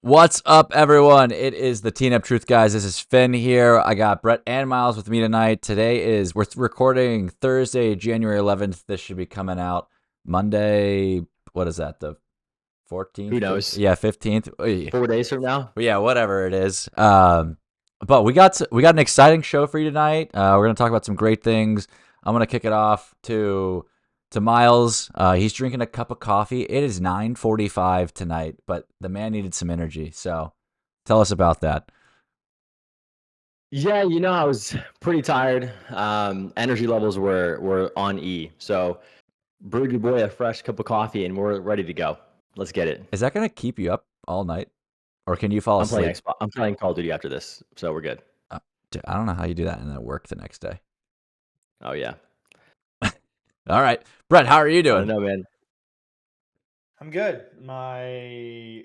What's up, everyone? It is the Teen Up Truth, guys. This is Finn here. I got Brett and Miles with me tonight. We're recording Thursday, January 11th. This should be coming out Monday. What is that? The 14th? Who knows? Yeah, 15th. 4 days from now? Yeah, whatever it is. But we got an exciting show for you tonight. We're gonna talk about some great things. I'm gonna kick it off to Miles. He's drinking a cup of coffee. It is 9:45 tonight, but the man needed some energy. So, tell us about that. Yeah, I was pretty tired. Energy levels were on E. So brewed your boy a fresh cup of coffee, and we're ready to go. Let's get it. Is that gonna keep you up all night, or can you fall asleep? I'm playing Call of Duty after this, so we're good. Dude, I don't know how you do that and then work the next day. Oh yeah. All right, Brett, how are you I doing? don't know, man. I'm good. My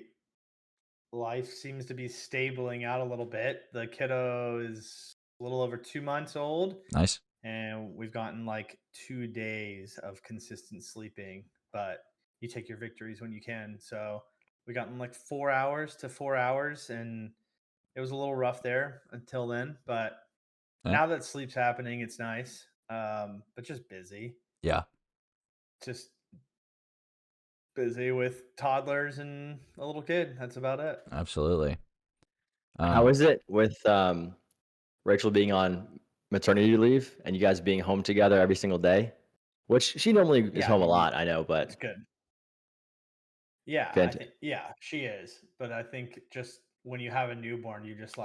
life seems to be stabling out a little bit. The kiddo is a little over 2 months old, Nice. and we've gotten like 2 days of consistent sleeping, but you take your victories when you can. So we gotten like 4 hours to 4 hours, and it was a little rough there until then, but Yeah. now that sleep's happening, it's nice. But just busy. Yeah. Just busy with toddlers and a little kid. That's about it. Absolutely. How is it with Rachel being on maternity leave and you guys being home together every single day? Which she normally is home a lot, I know, It's but good. Yeah, I fant- think she is. But I think just when you have a newborn, you just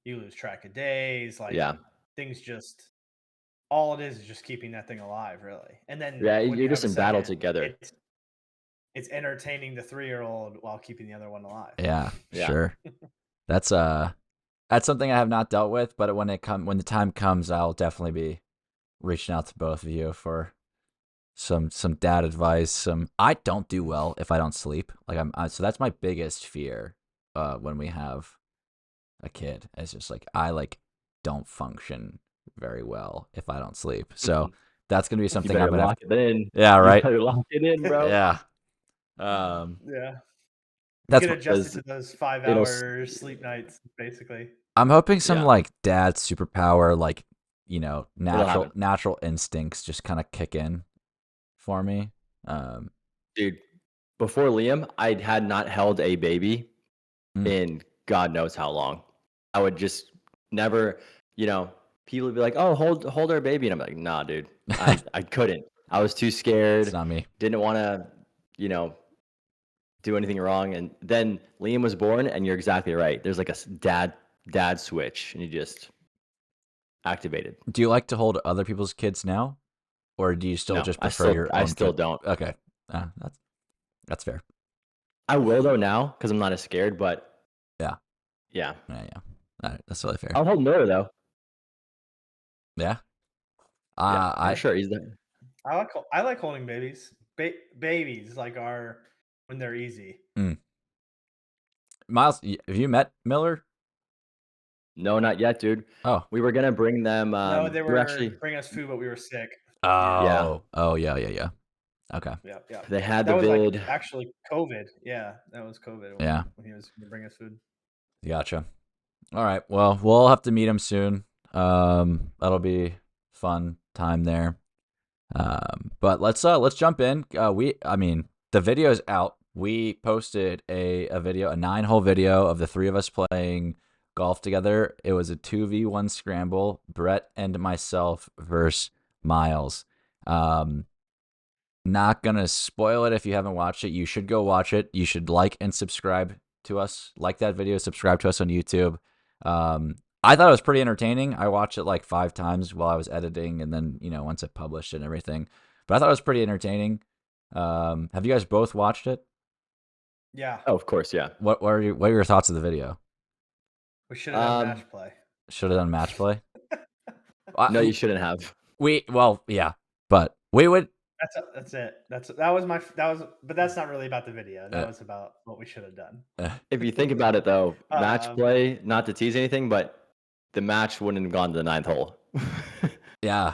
you lose track of days. yeah. Things just all it is just keeping that thing alive, really. And then Yeah, when you're you have just a in battle second, together. it's entertaining the 3-year-old while keeping the other one alive. Yeah, Yeah. sure. That's something I have not dealt with, but when the time comes, I'll definitely be reaching out to both of you for some dad advice. I don't do well if I don't sleep. So that's my biggest fear when we have a kid. It's just I don't function very well if I don't sleep. So that's gonna be You something I'm better gonna lock it in. Yeah, You right. better lock it in, bro. Yeah. Yeah. That's Get adjusted to those 5-hour it'll sleep nights, basically. I'm hoping some Yeah. dad superpower, It'll natural happen. instincts just kind of kick in for me. Dude, before Liam, I had not held a baby Mm. in God knows how long. I would just never, people would be like, "Oh, hold our baby," and I'm like, "Nah, dude, I couldn't. I was too scared. It's not me. Didn't want to, do anything wrong." And then Liam was born, and you're exactly right. There's like a dad switch, and you just activated. Do you like to hold other people's kids now, or do you still No, just I prefer your own? I still kid? don't. Okay, that's fair. I will though now because I'm not as scared, but Yeah. yeah. All right, that's totally fair. I'll hold Miller though. Yeah. Yeah, for sure. He's there. I like holding babies. Babies are when they're easy. Miles, have you met Miller? No, not yet, dude. Oh. We were gonna bring them. No, they we're were actually bringing us food, but we were sick. Oh. Oh yeah. Okay. Yeah. They had That the was vid. actually COVID. Yeah, that was COVID. Yeah. When he was going to bring us food. Gotcha. All right. Well, we'll have to meet him soon. That'll be fun time there. But let's jump in. The video's out. We posted a video, a 9-hole video of the three of us playing golf together. It was a 2v1 scramble, Brett and myself versus Miles. Not gonna spoil it if you haven't watched it. You should go watch it. You should like and subscribe to us. Like that video, subscribe to us on YouTube. I thought it was pretty entertaining. I watched it like 5 times while I was editing, and then once it published and everything. But I thought it was pretty entertaining. Have you guys both watched it? Yeah. Oh, of course, yeah. What are your thoughts of the video? We should have done match play. Should have done match play. No, you shouldn't have. Yeah, but we would. That's it. But that's not really about the video. That was about what we should have done. If you think about it, though, match play, not to tease anything, but the match wouldn't have gone to the 9th hole. Yeah,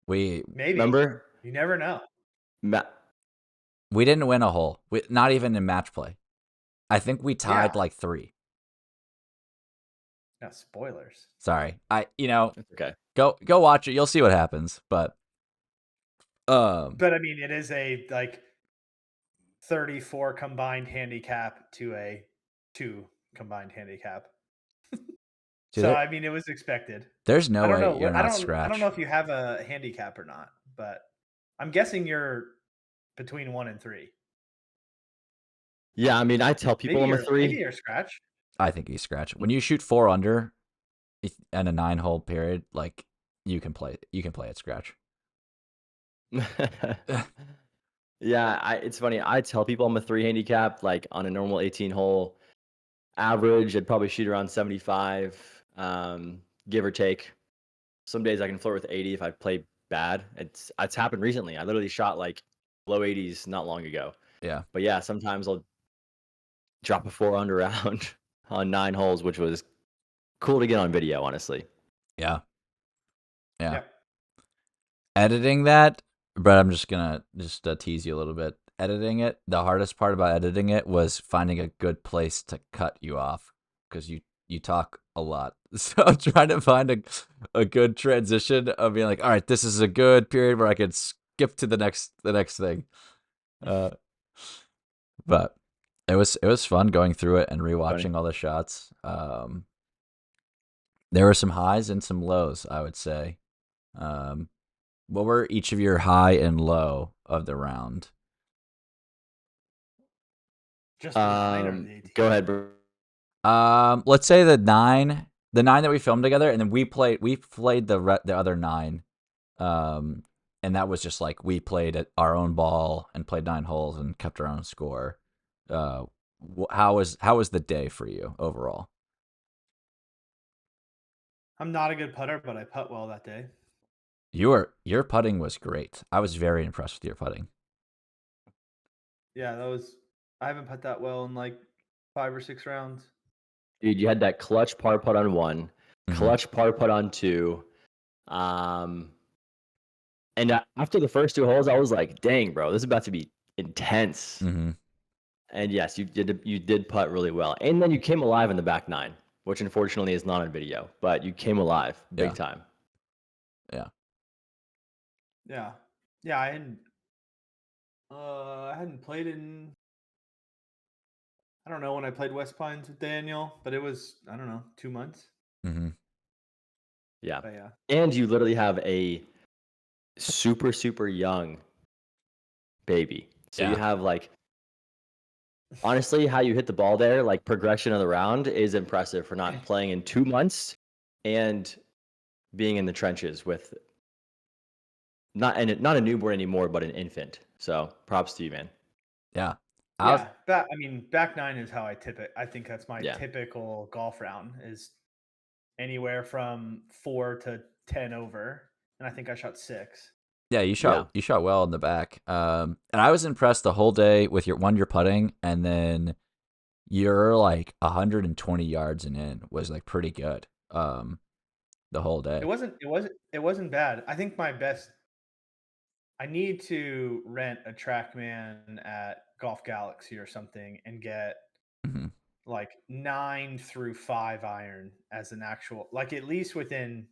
maybe. Remember? You never know. We didn't win a hole. Not even in match play. I think we Yeah. tied like 3. Yeah, spoilers. Sorry. That's okay. Go watch it. You'll see what happens. But But I mean, it is a like 34 combined handicap to a 2 combined handicap. So I mean, it was expected. there's no I don't way know. you're I not don't know Scratch. if you have a handicap or not, but I'm guessing you're between 1 and 3. Yeah, I mean, I tell people I'm a Maybe 3. you're Scratch. I think he's Scratch. When you shoot 4 under and a 9-hole period, like you can play at Scratch. Yeah, it's funny. I tell people I'm a 3 handicap. Like on a normal 18-hole average, I'd probably shoot around 75, give or take. Some days I can flirt with 80 if I play bad. It's happened recently. I literally shot like low 80s not long ago. Yeah. But yeah, sometimes I'll drop a 4 under round on 9 holes, which was cool to get on video, honestly. Yeah. Yeah. Editing that, but I'm just gonna tease you a little bit. Editing it, the hardest part about editing it was finding a good place to cut you off because you talk a lot. So I'm trying to find a good transition of being like, all right, this is a good period where I could skip to the next thing. But it was fun going through it and Funny. rewatching all the shots. There were some highs and some lows, I would say. What were each of your high and low of the round? Just the 9 or the 18? Go ahead, bro. Let's say the 9 that we filmed together, and then we played the other 9. And that was just like we played at our own ball and played 9 holes and kept our own score. How was the day for you overall? I'm not a good putter, but I putt well that day. Your putting was great. I was very impressed with your putting. Yeah, I haven't putt that well in like 5 or 6 rounds. Dude, you had that clutch par putt on 1, Mhm. clutch par putt on 2. And after the first 2 holes, I was like, dang, bro, this is about to be intense. Mm-hmm. And yes, you did putt really well. And then you came alive in the back 9, which unfortunately is not on video, but you came alive big time. Yeah. Yeah. Yeah, I hadn't played in, I don't know when I played West Pines with Daniel, but it was, I don't know, 2 months. Mm-hmm. Yeah. But yeah. And you literally have a super, super young baby. So you Yeah. have like, honestly, how you hit the ball there, like progression of the round is impressive for not playing in 2 months and being in the trenches with not a newborn anymore, but an infant. So props to you, man. Yeah. I mean, back 9 is how I tip it. I think that's my Yeah. typical golf round is anywhere from 4 to 10 over, and I think I shot 6. Yeah, you shot well in the back. And I was impressed the whole day with your putting, and then you're like 120 yards and in was like pretty good. The whole day. It wasn't bad. I think my best. I need to rent a TrackMan at Golf Galaxy or something and get Mm-hmm. like 9 through 5 iron as an actual, like at least within.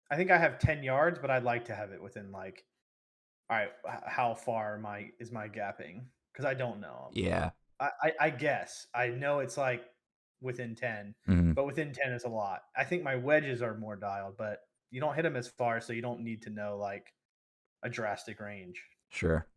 I think I have 10 yards, but I'd like to have it within like, all right, how far is my gapping? Because I don't know. Yeah. I guess I know it's like within 10, Mm-hmm. but within 10 is a lot. I think my wedges are more dialed, but you don't hit them as far, so you don't need to know like a drastic range. Sure.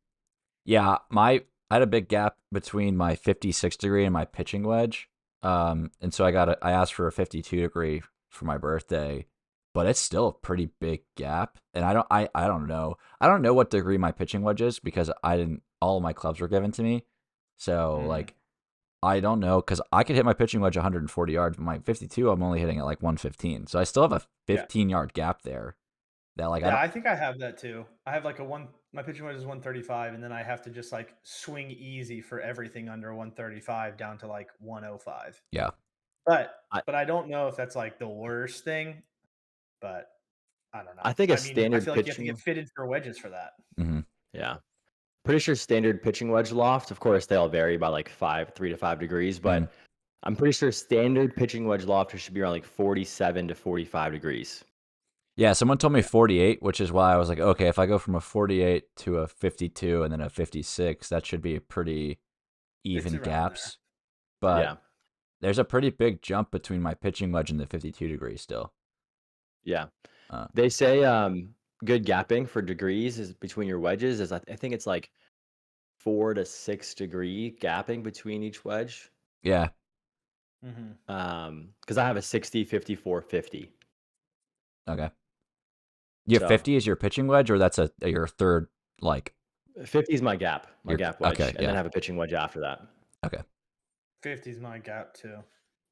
Yeah, I had a big gap between my 56 degree and my pitching wedge. And so I asked for a 52 degree for my birthday, but it's still a pretty big gap. And I don't know. I don't know what degree my pitching wedge is because all of my clubs were given to me. So like I don't know because I could hit my pitching wedge 140 yards, but my 52 I'm only hitting at like 115. So I still have a 15-yard gap there. That like I think I have that too. I have like my pitching wedge is 135, and then I have to just like swing easy for everything under 135 down to like 105. Yeah. But I don't know if that's like the worst thing, but I don't know. I think a I standard feel like you have to pitching. get fitted for wedges for that. Mm-hmm. Yeah. pretty sure standard pitching wedge loft, of course, they all vary by like 3 to 5 degrees, but I'm pretty sure standard pitching wedge loft should be around like 47 to 45 degrees. Yeah, someone told me 48, which is why I was like, okay, if I go from a 48 to a 52 and then a 56, that should be pretty even around gaps. But Yeah. there's a pretty big jump between my pitching wedge and the 52 degrees still. Yeah. They say good gapping for degrees is between your wedges is I think it's like 4 to 6 degree gapping between each wedge. Yeah. Because I have a 60, 54, 50. Okay. You have So 50 as your pitching wedge, or that's your third, like 50 is my gap wedge, okay, and then I have a pitching wedge after that. Okay. 50 is my gap too.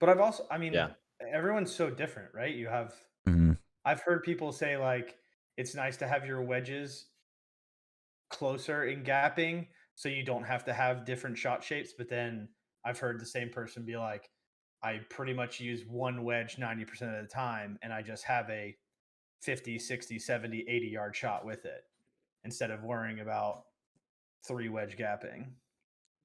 But I've also, I mean, Yeah. everyone's so different, right? You have, Mhm. I've heard people say like it's nice to have your wedges closer in gapping so you don't have to have different shot shapes. But then I've heard the same person be like, I pretty much use one wedge 90% of the time and I just have a 50, 60, 70, 80 yard shot with it instead of worrying about 3 wedge gapping.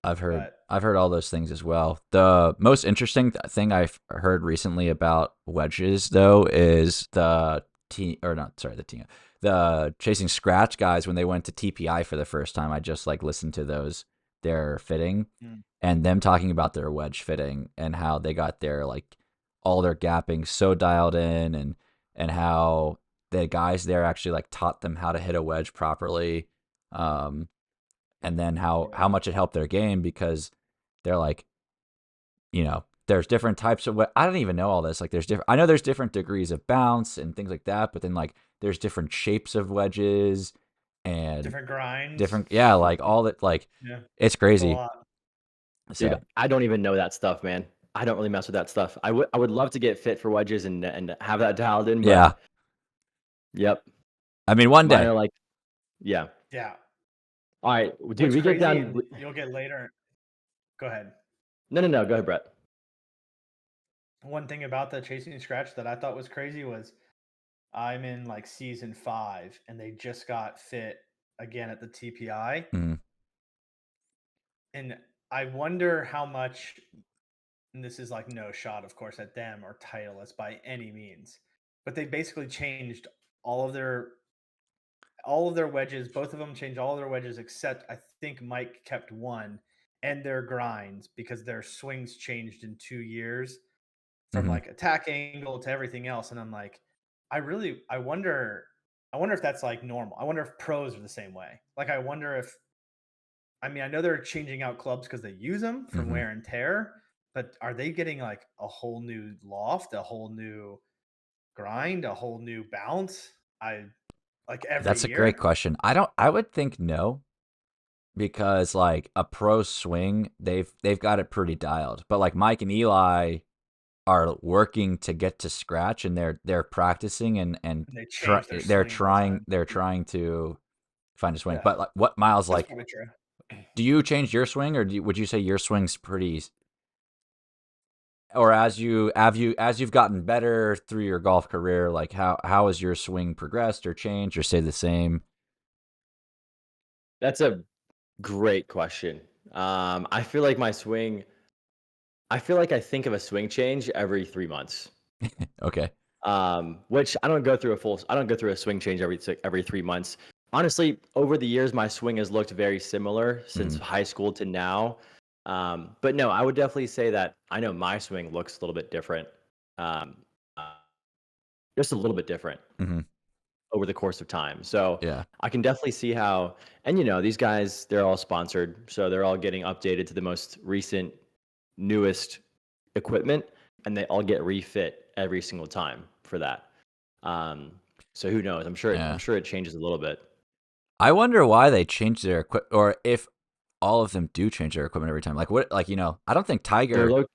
I've heard But all those things as well. The most interesting thing I've heard recently about wedges, though, is the Chasing Scratch guys when they went to TPI for the first time. I just like listened to their fitting and them talking about their wedge fitting and how they got their like all their gapping so dialed in and how the guys there actually like taught them how to hit a wedge properly. And then how much it helped their game because they're like, there's different types of I don't even know all this. Like I know there's different degrees of bounce and things like that, but then like there's different shapes of wedges and different grinds. like all that, like Yeah. it's It's a crazy. lot. So Dude, I don't even know that stuff, man. I don't really mess with that stuff. I would love to get fit for wedges and have that dialed in, but yeah, yep. I mean one Mine day. are like, yeah. Yeah. All right, dude, What's we get crazy, down. and you'll get later. Go ahead. No, go ahead, Brett. One thing about the Chasing Scratch that I thought was crazy was I'm in like season 5 and they just got fit again at the TPI. Mhm. And I wonder how much, and this is like no shot, of course, at them or Titleist by any means, but they basically changed all of their wedges. Both of them changed all of their wedges except I think Mike kept one, and their grinds because their swings changed in 2 years from like attack angle to everything else. And I'm like, I wonder if that's like normal. I wonder if pros are the same way. Like, I wonder if, I mean, I know they're changing out clubs because they use them from wear and tear, but are they getting like a whole new loft, a whole new grind, a whole new bounce? Every That's a great year. question. I would think no, because like a pro swing, they've got it pretty dialed. But like Mike and Eli are working to get to scratch, and they're practicing and They change their they're swing all the trying time. to find a swing. Yeah. But like, what Miles, That's like, probably true. do you change your swing, or would you say your swing's pretty? Or as you've gotten better through your golf career, like how has your swing progressed or changed or stayed the same? That's a great question. I feel like my swing. I feel like I think of a swing change every 3 months. Okay. Which I don't go through a swing change every 3 months. Honestly, over the years, my swing has looked very similar since high school to now. But no, I would definitely say that I know my swing looks a little bit different. Um, uh, just a little bit different over the course of time. So Yeah. I can definitely see how, and these guys, they're all sponsored. So they're all getting updated to the most recent, newest equipment, and they all get refit every single time for that. So who knows? I'm sure it changes a little bit. I wonder why they changed their equipment, or if all of them do change their equipment every time. Like what? Like I don't think Tiger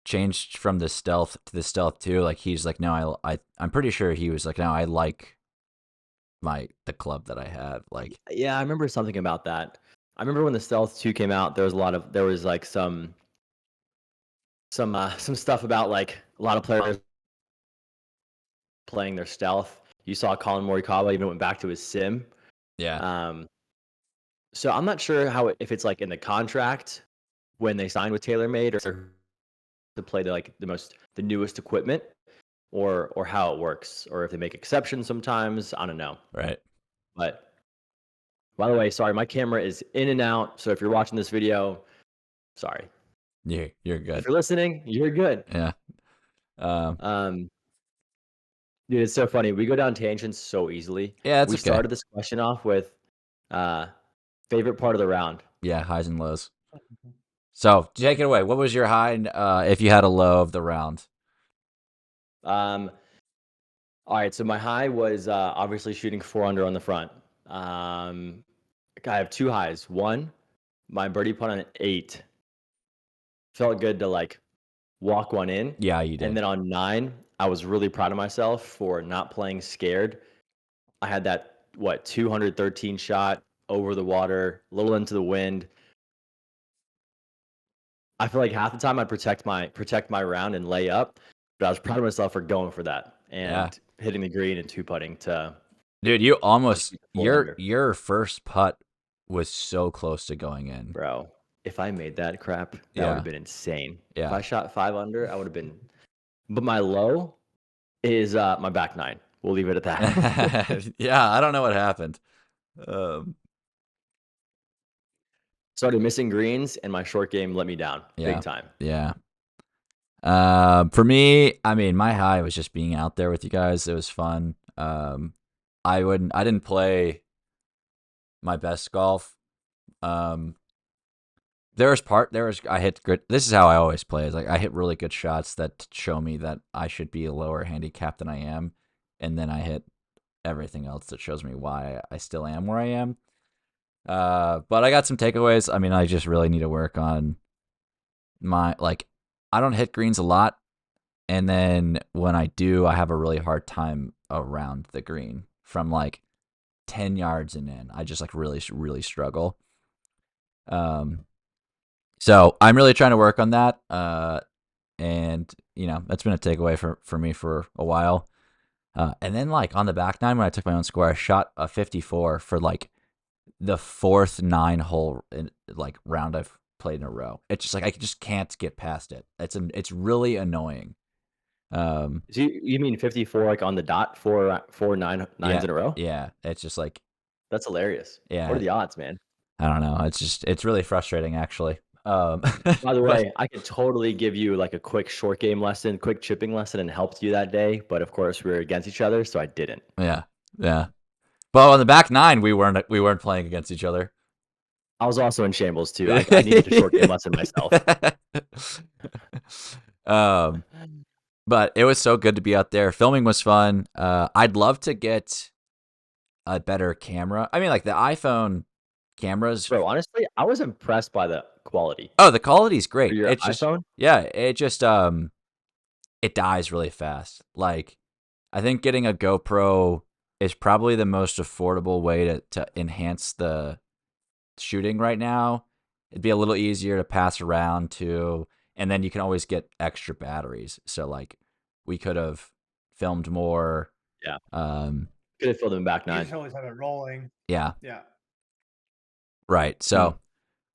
changed from the Stealth to the Stealth 2. Like he's like, no, I'm pretty sure he was like, no, I like the club that I have. Like, yeah, I remember something about that. I remember when the Stealth 2 came out, there was like some stuff about like a lot of players playing their Stealth. You saw Colin Morikawa even went back to his sim. yeah. So I'm not sure if it's like in the contract when they signed with TaylorMade or to play the newest equipment, or how it works, or if they make exceptions sometimes. I don't know. Right. But by the way, sorry, my camera is in and out. So if you're watching this video, sorry. You're If good. you're listening, you're good. Yeah. Dude, it's so funny. We go down tangents so easily. Yeah, it's We okay. started this question off with favorite part of the round. Yeah, highs and lows. So take it away. What was your high if you had a low of the round? All right, so my high was obviously shooting 4 under on the front. I have two highs. One, my birdie putt on an 8 felt good to like walk one in. Yeah, you did. And then on 9, I was really proud of myself for not playing scared. I had that 213 shot over the water, a little into the wind. I feel like half the time I'd protect my round and lay up, but I was proud of myself for going for that and hitting the green and two putting to. Dude, you almost shoot 4 under. your first putt was so close to going in. Bro, if I made that crap, that would have been insane. Yeah. If I shot 5 under, I would have been. But my low is my back 9. We'll leave it at that. Yeah, I don't know what happened. Started missing greens, and my short game let me down big time. Yeah. For me, I mean, my high was just being out there with you guys. It was fun. I didn't play my best golf. I hit good. This is how I always play. Is like I hit really good shots that show me that I should be a lower handicap than I am, and then I hit everything else that shows me why I still am where I am. But I got some takeaways. I mean, I just really need to work on my I don't hit greens a lot, and then when I do, I have a really hard time around the green from 10 yards and in. I just really, really struggle. So I'm really trying to work on that. And that's been a takeaway for me for a while. And then on the back nine, when I took my own score, I shot a 54 for the fourth 9-hole round I've played in a row. It's just I just can't get past it. It's really annoying. So you mean 54 on the dot, four nines in a row? Yeah, it's just that's hilarious. Yeah, what are the odds, man? I don't know. It's really frustrating actually. By the way, I could totally give you a quick short game lesson, quick chipping lesson, and helped you that day. But of course, we were against each other, so I didn't. Yeah. But on the back nine, we weren't playing against each other. I was also in shambles too. I needed a short game lesson myself. But it was so good to be out there. Filming was fun. I'd love to get a better camera. I mean, the iPhone cameras. Bro, honestly, I was impressed by the quality. Oh, the quality's great. For your iPhone? It just it dies really fast. I think getting a GoPro is probably the most affordable way to enhance the shooting right now. It'd be a little easier to pass around too, and then you can always get extra batteries. So we could have filmed more. Yeah. Could have filmed in back nine. You just always have it rolling. Yeah. Yeah. Right. So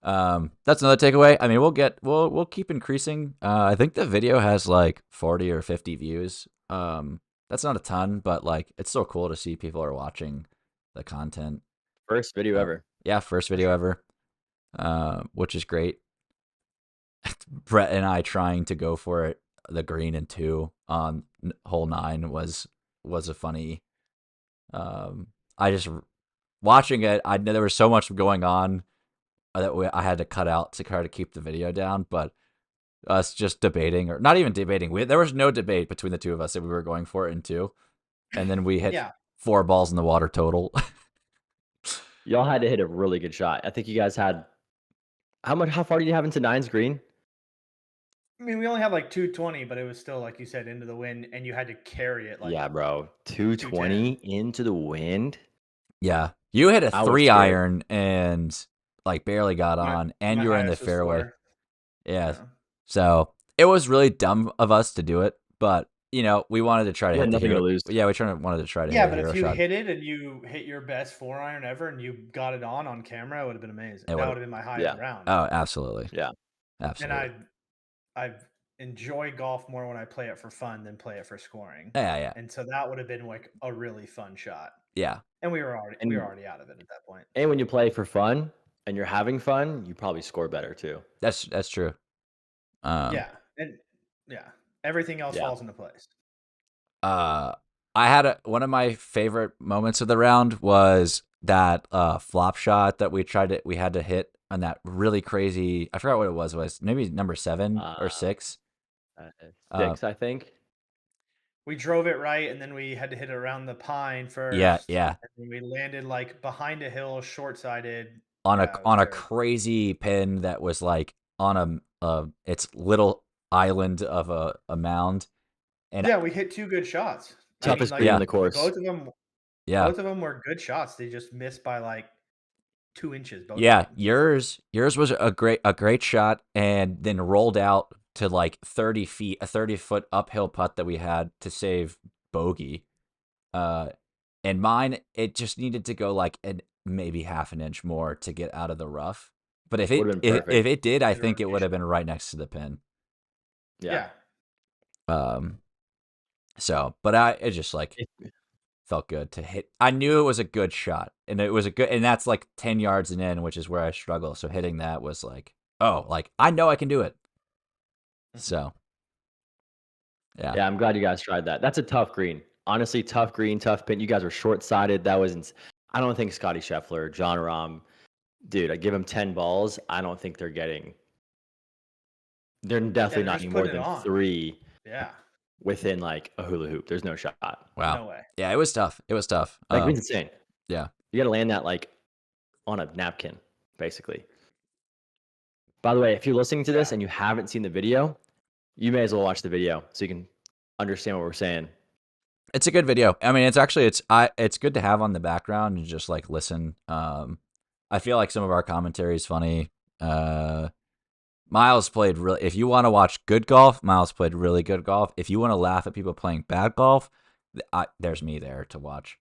that's another takeaway. I mean, we'll keep increasing. I think the video has 40 or 50 views. That's not a ton, but it's still cool to see people are watching the content. First video ever. Yeah, first video ever. Which is great. Brett and I trying to go for it, the green and 2 on hole 9 was a funny. I just watching it. I know there was so much going on that I had to cut out to try to keep the video down, but us just debating, or not even debating. There was no debate between the two of us that we were going for it in 2, and then we hit 4 balls in the water total. Y'all had to hit a really good shot. I think you guys had how far did you have into 9's green? I mean, we only had 220, but it was still, like you said, into the wind, and you had to carry it. Yeah, bro, 220 into the wind. Yeah, you hit a 3-iron and barely got on, and you were in the fairway. Yeah, so it was really dumb of us to do it, but we wanted to try to You hit had the nothing to hero. lose. Yeah, wanted to try to hit Yeah, a but hero if you shot. hit it and you hit your best 4-iron ever and you got it on camera, it would have been amazing. It That would've- would have been my highest Yeah. round. Oh, absolutely, Yeah. And absolutely. I enjoy golf more when I play it for fun than play it for scoring. Yeah. And so that would have been like a really fun shot. Yeah. And we were already And out of it at that point. and when you play for fun and you're having fun, you probably score better too. That's true. Yeah. And yeah, everything else Yeah. falls into place. I had one of my favorite moments of the round was that flop shot that we had to hit on that really crazy. I forgot what it was maybe number 7 or 6. 6, I think. We drove it right, and then we had to hit it around the pine first. Yeah. And then we landed like behind a hill, short-sided. On Yeah, it was a terrible. crazy pin that was like on its little island of a mound. And Yeah, we hit 2 good shots. Toughest green yeah. in the course. Both of them were good shots. They just missed by like 2 inches. Both Yeah, times. yours was a great shot, and then rolled out to like 30 feet, a 30-foot uphill putt that we had to save bogey. And mine, it just needed to go like maybe half an inch more to get out of the rough. But if Would've been perfect. it did, I Good think it would have rotation. been right next to the pin. Yeah. So, but it just like If- felt good to hit. I knew it was a good shot, and it was and that's like 10 yards and in, which is where I struggle. So hitting that was like, oh, like I know I can do it. So, yeah. Yeah, I'm glad you guys tried that. That's a tough green. Honestly, tough green, tough pin. You guys were short-sided. That was I don't think Scotty Scheffler, John Rahm, dude, I give them 10 balls. I don't think they're definitely not just getting more putting it than on. 3 Yeah. within like a hula hoop. There's no shot. Wow. No way. Yeah, it was tough. That green's insane. Yeah. You got to land that like on a napkin, basically. By the way, if you're listening to this and you haven't seen the video, you may as well watch the video so you can understand what we're saying. It's a good video. I mean, it's good to have on the background and just like listen. I feel like some of our commentary is funny. Miles played really. If you want to watch good golf, Miles played really good golf. If you want to laugh at people playing bad golf, there's me there to watch.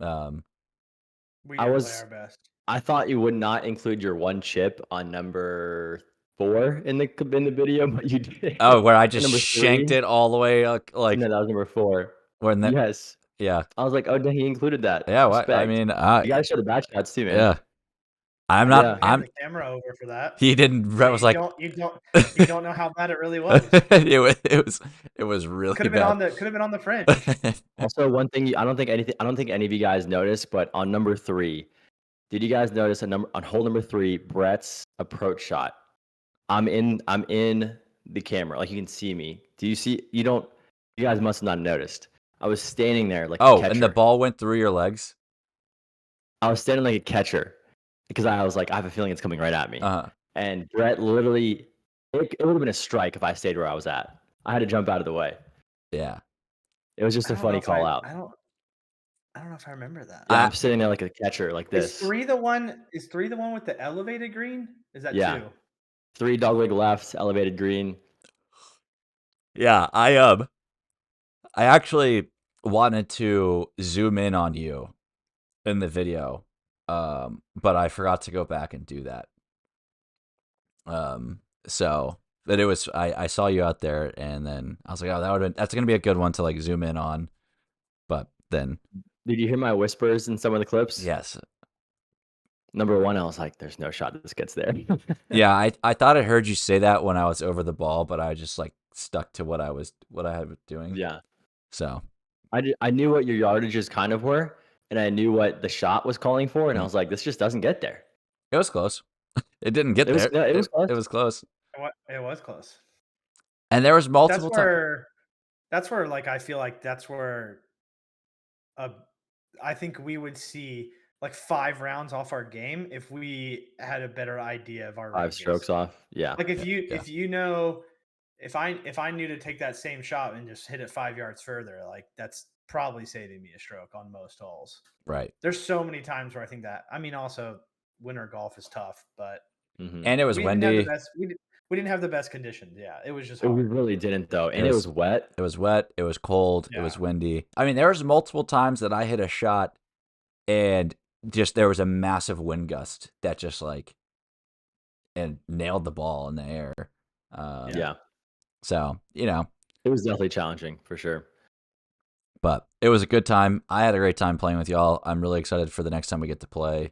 We I did was- play our best. I thought you would not include your one chip on number 4 in the video, but you did. Oh, where I just Number shanked 3? it all the way like No, that was number 4. when that. Yes. Yeah. I was like, oh, no, he included that. Yeah. What I Respect. mean, You gotta show the back shots too, man. yeah. I'm not. Yeah. Hand the camera over for that. He didn't. Brett was like, you don't know how bad it really was. it was really Could have been on the fringe. Also, one thing I don't think any of you guys noticed, but on number 3, did you guys notice on hole number 3, Brett's approach shot? I'm in the camera, like you can see me. Do you see? You guys must have not noticed. I was standing there like a catcher. And the ball went through your legs. I was standing like a catcher because I was like, I have a feeling it's coming right at me. And Brett literally, it would have been a strike if I stayed where I was at. I had to jump out of the way. Yeah. It was just a funny call out. I don't know if I remember that. Yeah, I'm sitting there like a catcher, like this. Is 3 the one with the elevated green? Is that 2? 3 dogleg left, elevated green. Yeah, I actually wanted to zoom in on you in the video, but I forgot to go back and do that. So, but it was I saw you out there, and then I was like, oh, that's gonna be a good one to like zoom in on. But then, Did you hear my whispers in some of the clips? yes, Number 1, I was like, "There's no shot this gets there." yeah, I thought I heard you say that when I was over the ball, but I just like stuck to what I had been doing. Yeah. So I knew what your yardages kind of were, and I knew what the shot was calling for, and I was like, this just doesn't get there. it was close. It didn't get It was- there. no, it was close. It was close. It was close. And there was multiple times. That's where like I feel like that's where I think we would see like 5 rounds off our game if we had a better idea of our 5 ranges. strokes off. Yeah. Like if you know if I knew to take that same shot and just hit it 5 yards further, like that's probably saving me a stroke on most holes. Right. There's so many times where I think that. I mean, also winter golf is tough, but And it was windy. We didn't have the best conditions. Yeah, it was just We hard. really didn't though, It and it was was wet. it was wet, it was cold, it was Yeah. windy. I mean, there was multiple times that I hit a shot and just there was a massive wind gust that just like and nailed the ball in the air. Um, Yeah. Yeah, So, you know, it was definitely challenging for sure. but it was a good time. I had a great time playing with y'all. I'm really excited for the next time we get to play.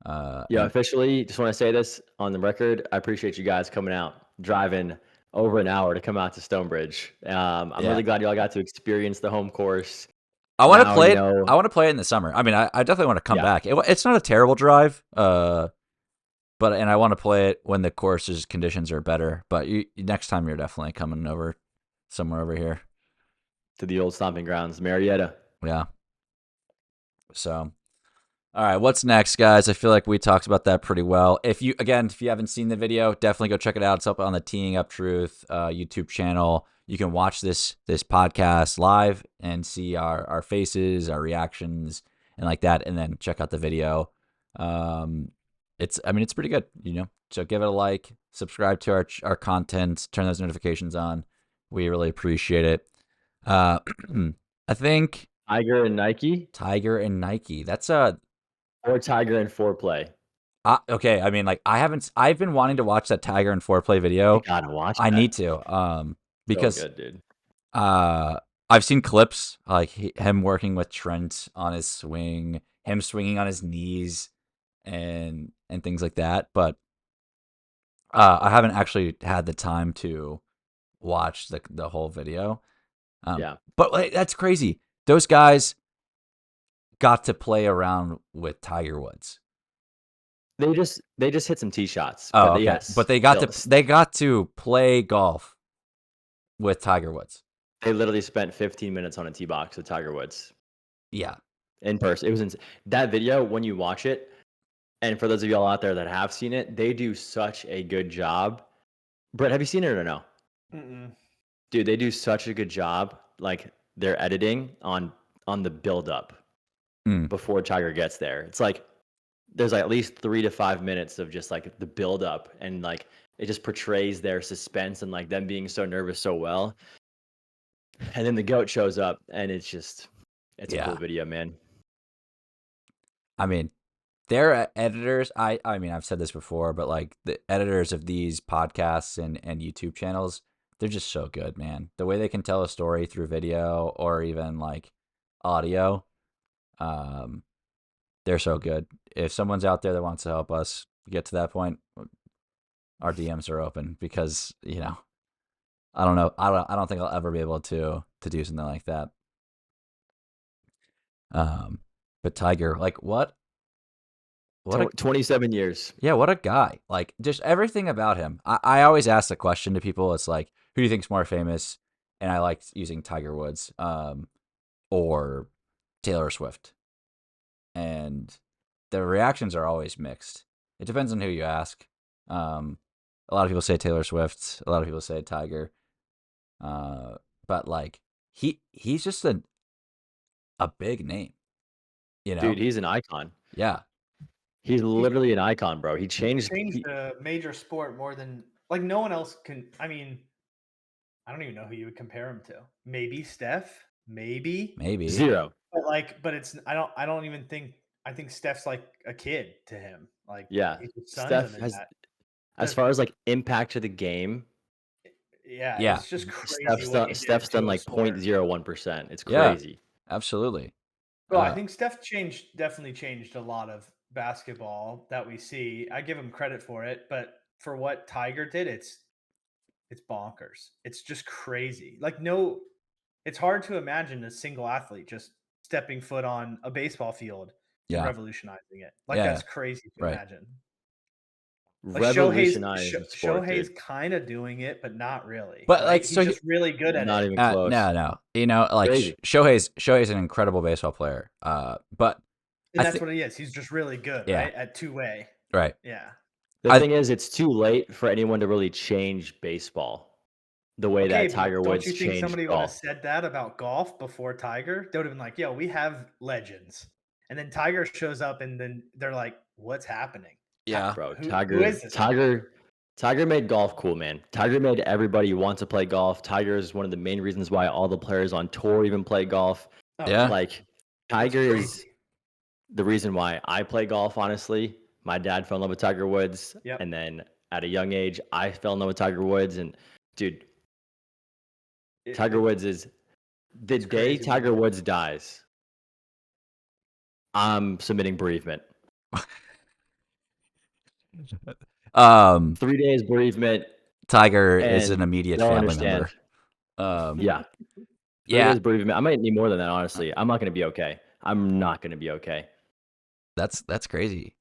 Yeah, And officially, just want to say this on the record. I appreciate you guys coming out, driving over an hour to come out to Stonebridge. I'm yeah, really glad y'all got to experience the home course. I want to Now play you it. I know, want to play it in the summer. I mean, I definitely want to come yeah, back. It's not a terrible drive. But and I want to play it when the course's conditions are better. But next time you're definitely coming over somewhere over here. to the old stomping grounds, Marietta. Yeah. So, all right, what's next, guys? I feel like we talked about that pretty well. If you haven't seen the video, definitely go check it out. It's up on the Teeing Up Truth YouTube channel. You can watch this podcast live and see our faces, our reactions, and like that, and then check out the video. It's pretty good, So give it a like, subscribe to our content, turn those notifications on. We really appreciate it. I think Tiger and Nike, Tiger and Nike. That's or Tiger and Foreplay. okay. I mean, like I've been wanting to watch that Tiger and Foreplay You video. gotta watch I that. need to, So because good, dude. I've seen clips like him working with Trent on his swing, him swinging on his knees, and things like that. But I haven't actually had the time to watch the whole video. Yeah, But like, that's crazy. Those guys got to play around with Tiger Woods. they just hit some tee shots, Oh, but okay. yes, But still, they got to play golf with Tiger Woods. they literally spent 15 minutes on a tee box with Tiger Woods Yeah. in person. It was that video when you watch it. And for those of y'all out there that have seen it, they do such a good job. Brett, have you seen it or no? Mm-mm. Dude, they do such a good job, like their editing on the build up Mm. before Tiger gets there. It's like there's like at least 3 to 5 minutes of just like the build up, and like it just portrays their suspense and like them being so nervous so well. And then the goat shows up, and it's a Yeah. cool video, man. I mean, their editors, I mean, I've said this before, but like the editors of these podcasts and YouTube channels, they're just so good, man. The way they can tell a story through video or even like audio, um, they're so good. If someone's out there that wants to help us get to that point, our DMs are open because, I don't know. I don't think I'll ever be able to do something like that. But Tiger, like what a 27 years. yeah, what a guy. Like just everything about him. I always ask the question to people. It's like, who do you think's more famous? And I like using Tiger Woods, or Taylor Swift. And the reactions are always mixed. It depends on who you ask. A lot of people say Taylor Swift. A lot of people say Tiger. But like he's just a big name, Dude, he's an icon. Yeah. He's literally an icon, bro. He changed. Changed a major sport more than like no one else can. I mean, I don't even know who you would compare him to. Maybe Steph. Maybe. Zero. But it's I don't even think I think Steph's like a kid to him. Like Yeah. he just stuns Steph him in has, that. as far as like impact to the game, Yeah, Yeah. it's just crazy Steph's done like sport. 0.01%. It's Yeah. crazy. Absolutely. Well, I think Steph definitely changed a lot of basketball that we see. I give him credit for it, but for what Tiger did, it's bonkers. It's just crazy. Like it's hard to imagine a single athlete just stepping foot on a baseball field and Yeah. revolutionizing it. Like Yeah. that's crazy to Right. imagine. Like Revolutionized the sport, Shohei's dude. kind of doing it, but not really. But right? like, He's so just really good at Not it. even close. No. Like Crazy. Shohei's an incredible baseball player. But And that's what he is. He's just really good, Yeah. right? At two-way. Right. Yeah. The thing is, it's too late for anyone to really change baseball the way Okay, that but Tiger don't Woods you think changed somebody would have golf. said that about golf before Tiger? They would have been like, "Yo, we have legends," and then Tiger shows up, and then they're like, "What's happening?" Yeah. Bro, Who Tiger is this guy? Tiger made golf cool, man. Tiger made everybody want to play golf. Tiger is one of the main reasons why all the players on tour even play golf. Oh Yeah. yeah, Like, that's Tiger is crazy. the reason why I play golf, honestly. My dad fell in love with Tiger Woods, Yep. and then at a young age, I fell in love with Tiger Woods. And dude, Tiger Woods is the It's day crazy. Tiger Woods dies, I'm submitting bereavement. 3 days bereavement, Tiger is and an immediate they'll family understand. member. Um, Yeah, 3 yeah, days bereavement. I might need more than that, honestly. I'm not gonna be okay. I'm not gonna be okay. that's crazy.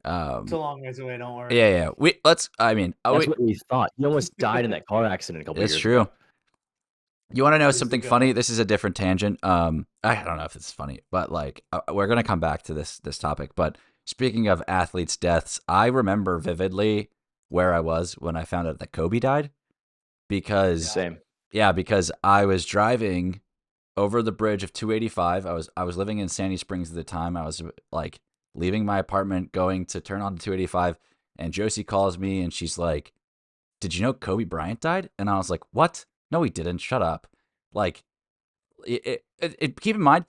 It's a long ways away. Don't worry. Yeah. I mean, That's what we thought. He almost died in that car accident a couple it's years ago. true. You want to know He's the something goat. funny? This is a different tangent. I don't know if it's funny, but like we're gonna come back to this topic. But speaking of athletes' deaths, I remember vividly where I was when I found out that Kobe died because Same. because I was driving over the bridge of 285. I was living in Sandy Springs at the time. I was like leaving my apartment, going to turn on the 285, and Josie calls me and she's like, "Did you know Kobe Bryant died?" And I was like, "What? No, he didn't. Shut up." Like, keep in mind,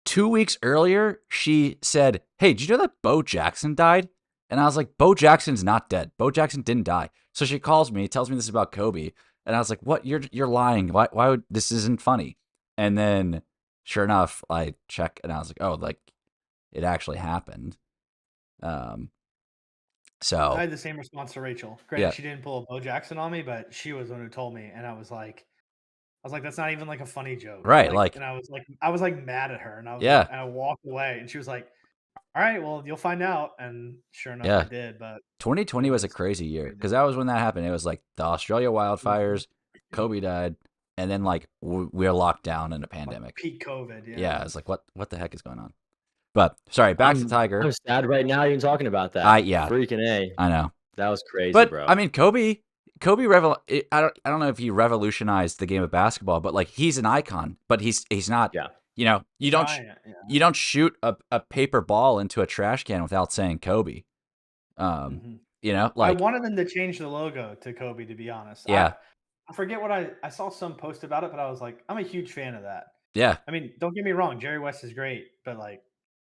2 weeks earlier, she said, "Hey, did you know that Bo Jackson died?" And I was like, "Bo Jackson's not dead. Bo Jackson didn't die." So she calls me, tells me this about Kobe, and I was like, "What? You're lying. Why would this isn't funny?" And then, sure enough, I check, and I was like, "Oh, like it actually happened." Um, I so had the same response to Rachel. Granted, yeah, she didn't pull a Bo Jackson on me, but she was the one who told me, and I was like, that's not even like a funny joke. right, Like, like and I was like mad at her, and I was like, yeah, and I walked away, and she was like, "All right, well, you'll find out." And sure enough, I yeah. did. But 2020 it was a was crazy year crazy. because that was when that happened. It was like the Australia Mhm. wildfires, Kobe died, and then like we were locked down in a Like pandemic. peak COVID. Yeah, Yeah. it's like what the heck is going on? But sorry, back to I'm Tiger. sad right now even talking about that. Yeah, Freaking A. I know. That was crazy, But I bro. mean, I don't know if he revolutionized the game of basketball, but like he's an icon. But he's not. Yeah. You know, Giant. Yeah. you don't shoot a paper ball into a trash can without saying Kobe. Mhm. You know, I like wanted them to change the logo to Kobe. To be honest, yeah, I forget what I saw some post about it, but I was like, I'm a huge fan of that. yeah. I mean, don't get me wrong, Jerry West is great, but like,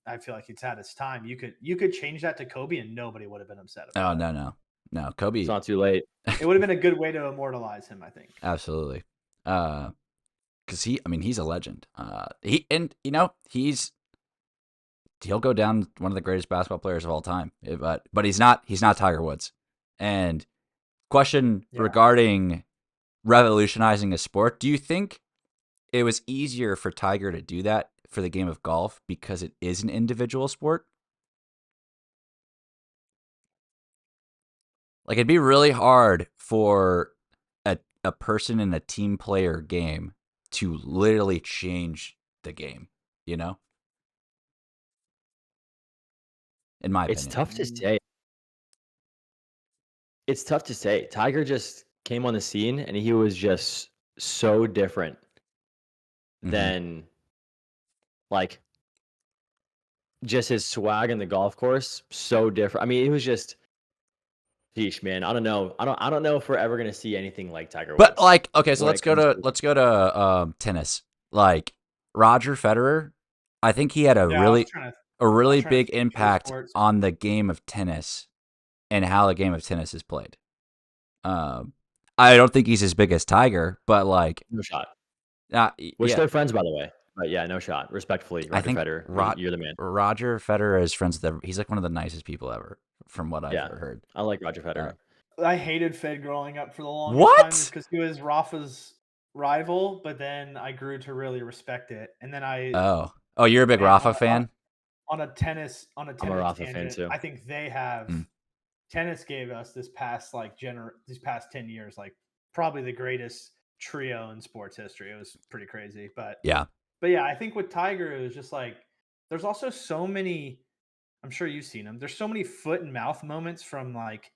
I feel like it's had its time. You could change that to Kobe, and nobody would have been upset Oh about it. no, It's Kobe, not too late. It would have been a good way to immortalize him, I think. absolutely. Because I mean, he's a legend. He'll go down one of the greatest basketball players of all time. But he's not Tiger Woods. And question Yeah. regarding revolutionizing a sport: do you think it was easier for Tiger to do that for the game of golf because it is an individual sport? Like it'd be really hard for a person in a team player game to literally change the game, you know? In my It's opinion. tough to say. It's tough to say. Tiger just came on the scene and he was just so different Mhm. than like just his swag in the golf course. So different. I mean, it was just sheesh, man. I don't know. I don't know if we're ever gonna see anything like Tiger But Woods like, okay, so when it comes to let's go to tennis. Like Roger Federer, I think he had Yeah, a I was really trying to big think other impact sports. on the game of tennis and how the game of tennis is played. Um, I don't think he's as big as Tiger, but like, no shot. Which yeah, they're friends, by the way. But yeah, no shot. Respectfully, I Roger think Federer, you're the man. Roger Federer is friends with he's like one of the nicest people ever, from what I've Yeah, heard. I like Roger Federer. I hated Fed growing up for the longest time just What? because he was Rafa's rival, but then I grew to really respect it. And then Oh, you're a big man, Rafa fan? on a I'm a tennis Rafa fan tangent, too. I think they have Mm, tennis gave us this past these past 10 years like probably the greatest trio in sports history. It was pretty crazy, yeah, but yeah, I think with Tiger it was just like there's also so many. I'm sure you've seen them. There's so many foot and mouth moments from like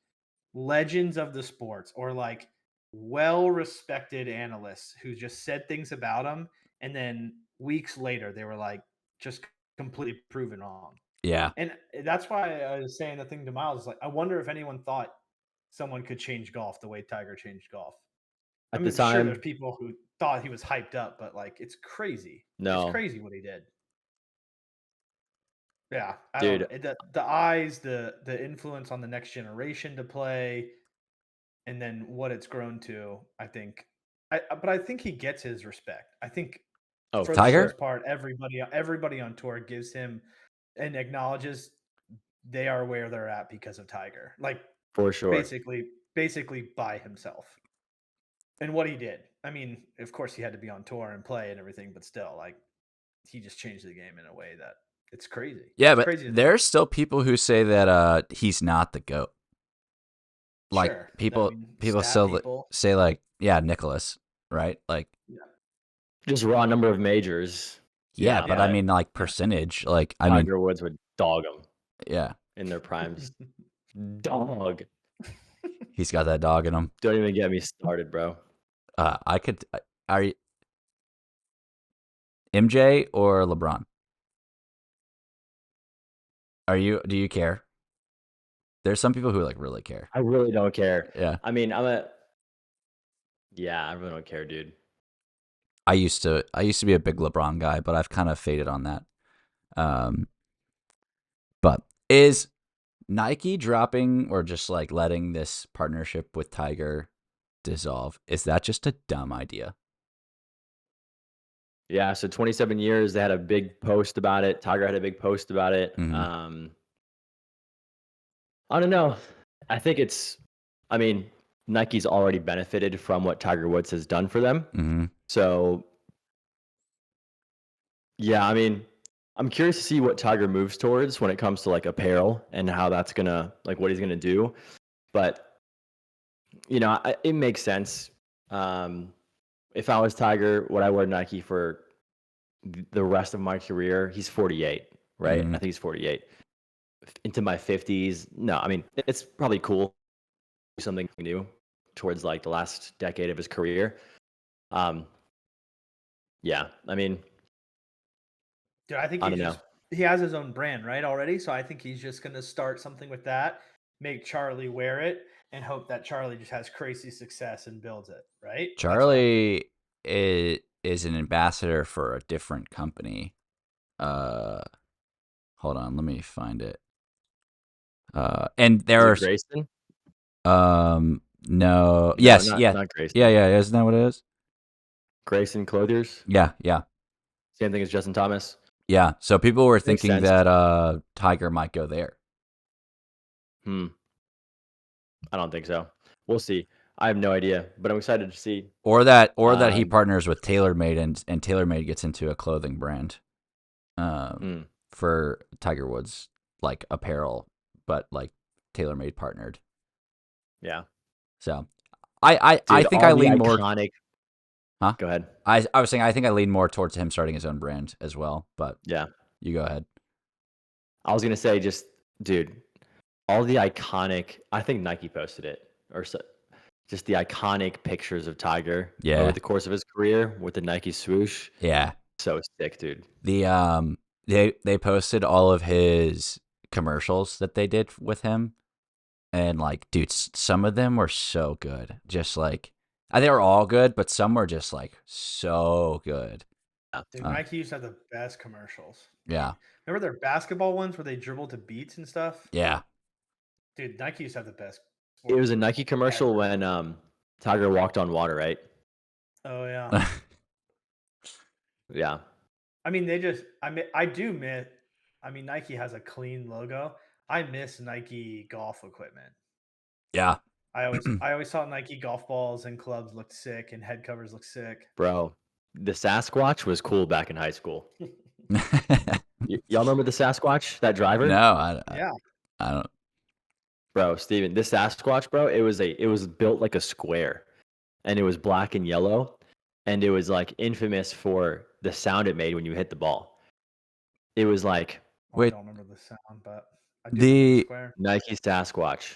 legends of the sports or like well respected analysts who just said things about him and then weeks later they were like just completely proven wrong. yeah. And that's why I was saying the thing to Miles is like I wonder if anyone thought someone could change golf the way Tiger changed golf. At I'm the sure there's time, people who thought he was hyped up, but like it's crazy. It's no, crazy what he did. Yeah, I don't dude. know. The eyes, the influence on the next generation to play, and then what it's grown to. But I think he gets his respect. I think Oh, for for the Tiger? most sure, part, everybody on tour gives him and acknowledges they are where they're at because of Tiger. Like for sure. basically by himself. And what he did. I mean, of course he had to be on tour and play and everything, but still, like he just changed the game in a way that it's crazy. Yeah, It's but crazy to think. there's still people who say that he's not the GOAT. Like Sure. I people mean, stat still people. say like, yeah, Nicholas, right? Like, Yeah. Just raw number of majors. yeah, Yeah, but I but mean like Yeah. percentage. Like, I mean, Tiger Woods would dog him yeah, in their primes. Dog. he's got that dog in him. Don't even get me started, bro. I could. Are you MJ or LeBron? Are you? Do you care? There's some people who like really care. I really don't care. Yeah, I mean, yeah, I really don't care, dude. I used to be a big LeBron guy, but I've kind of faded on that. But is Nike dropping or just like letting this partnership with Tiger dissolve? Is that just a dumb idea? Yeah, so 27 years, they had a big post about it. Tiger had a big post about it. Mhm. I don't know. I think I mean, Nike's already benefited from what Tiger Woods has done for them. Mm-hmm. So, yeah, I mean, I'm curious to see what Tiger moves towards when it comes to like apparel and how that's gonna, like, what he's gonna do. But, it makes sense. If I was Tiger, would I wear Nike for the rest of my career? He's 48, right? Mhm. I think he's 48. Into my 50s. No, I mean, it's probably cool. Something new towards like the last decade of his career. Yeah, I mean, Dude, I think I don't know. he has his own brand, right, already. So I think he's just gonna start something with that, make Charlie wear it, and hope that Charlie just has crazy success and builds it, right? That's what I'm thinking. Charlie is an ambassador for a different company. Hold on, let me find it. And Is it there's Grayson? no, No, yes, not yeah, not Grayson. yeah, isn't that what it is? Grayson Clothiers. Yeah. Same thing as Justin Thomas. Yeah, so people were Makes thinking sense. that Tiger might go there. I don't think so. We'll see. I have no idea, but I'm excited to see. Or that he Um, partners with TaylorMade and TaylorMade gets into a clothing brand for Tiger Woods, like apparel, but like TaylorMade partnered. yeah. So I Dude, think all I the lean more. iconic. Huh? Go ahead. I was saying I think I lean more towards him starting his own brand as well, but Yeah. you go ahead. I was gonna say, dude, all the iconic. I think Nike posted it, or so, just the iconic pictures of Tiger over Yeah. the course of his career with the Nike swoosh. Yeah. So sick, dude. The they posted all of his commercials that they did with him, and like, dude, some of them were so good. Just like, they were all good, but some were just like so good. Dude, Nike used to have the best commercials. Yeah. Remember their basketball ones where they dribbled to beats and stuff? Yeah. Dude, Nike used to have the best. It was a Nike commercial ever. when Tiger walked on water, right? Oh yeah. Yeah. I mean, I do miss. I mean, Nike has a clean logo. I miss Nike golf equipment. Yeah. I always thought Nike golf balls and clubs looked sick and head covers looked sick. Bro, the Sasquatch was cool back in high school. Y'all remember the Sasquatch, that driver? No, Yeah. I don't. Bro, Steven, this Sasquatch, bro, it was built like a square, and it was black and yellow, and it was like infamous for the sound it made when you hit the ball. It was like I Wait, don't remember the sound, but I do remember the square. Nike Sasquatch.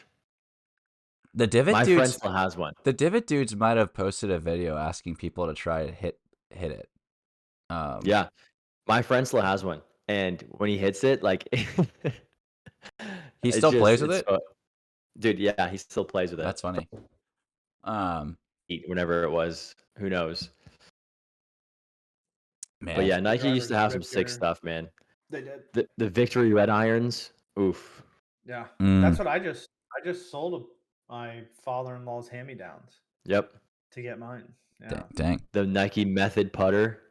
the divot My friend dudes. still has one. The divot dudes might have posted a video asking people to try to hit it. Yeah, my friend still has one, and when he hits it, like He still plays with it's it? Dude, yeah, he still plays with it. That's funny. Whenever it was, who knows? But Man, yeah, Nike used drivers to have some ripped sick your- stuff, man. They did. The Victory Red Irons, oof. Yeah, Mm. that's what I just sold my father-in-law's hand-me-downs Yep. to get mine. Yeah, dang. The Nike Method putter.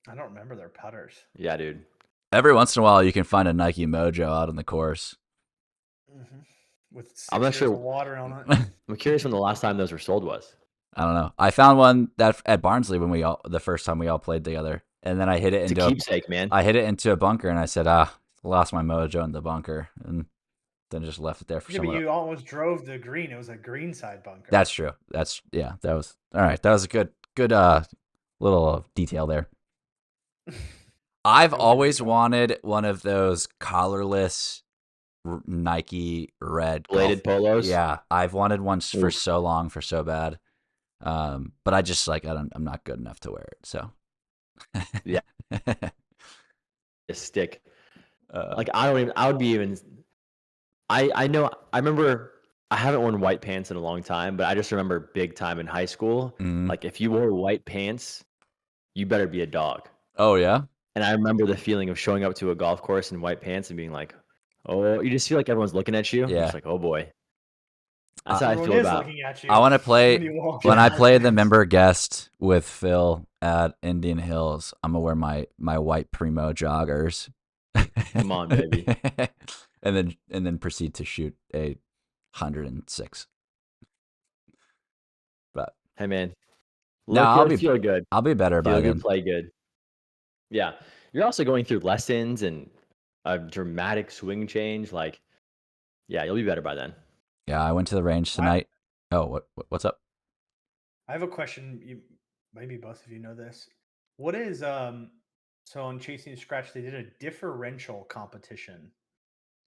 I don't remember their putters. Yeah, dude. Every once in a while, you can find a Nike Mojo out on the course. With 6 I'm not years sure- of water on it. I'm curious when the last time those were sold was. I don't know. I found one that at Barnsley when the first time we all played together, and then I hit it It's a into keepsake, man. I hit it into a bunker, and I said, lost my Mojo in the bunker, and then just left it there for Yeah, but someone. you almost drove the green. It was a green side bunker. That's true. That was all right. That was a good little detail there. I've That was a good always shot. wanted one of those collarless Nike red Bladed polos. Yeah, I've wanted one for Oof. so long, for so bad. But I just I'm not good enough to wear it. So Yeah. A stick. Like I would be even. I know. I remember. I haven't worn white pants in a long time, but I just remember big time in high school. Mhm. Like if you wore white pants, you better be a dog. Oh yeah. And I remember the feeling of showing up to a golf course in white pants and being like, oh, you just feel like everyone's looking at you. Yeah. It's like, oh boy. That's how I Everyone feel is about. looking at you. I want to play when you walk when in I white play the pants. member guest with Phil at Indian Hills. I'm gonna wear my white Primo joggers. Come on, baby. and then proceed to shoot a 106. But Hey man, No, look I'll good, be- feel good, I'll be better by feel then. good, play good. Yeah, you're also going through lessons and a dramatic swing change. Like, yeah, you'll be better by then. Yeah, I went to the range tonight. What's up? I have a question. You maybe both of you know this. What is so on Chasing Scratch they did a differential competition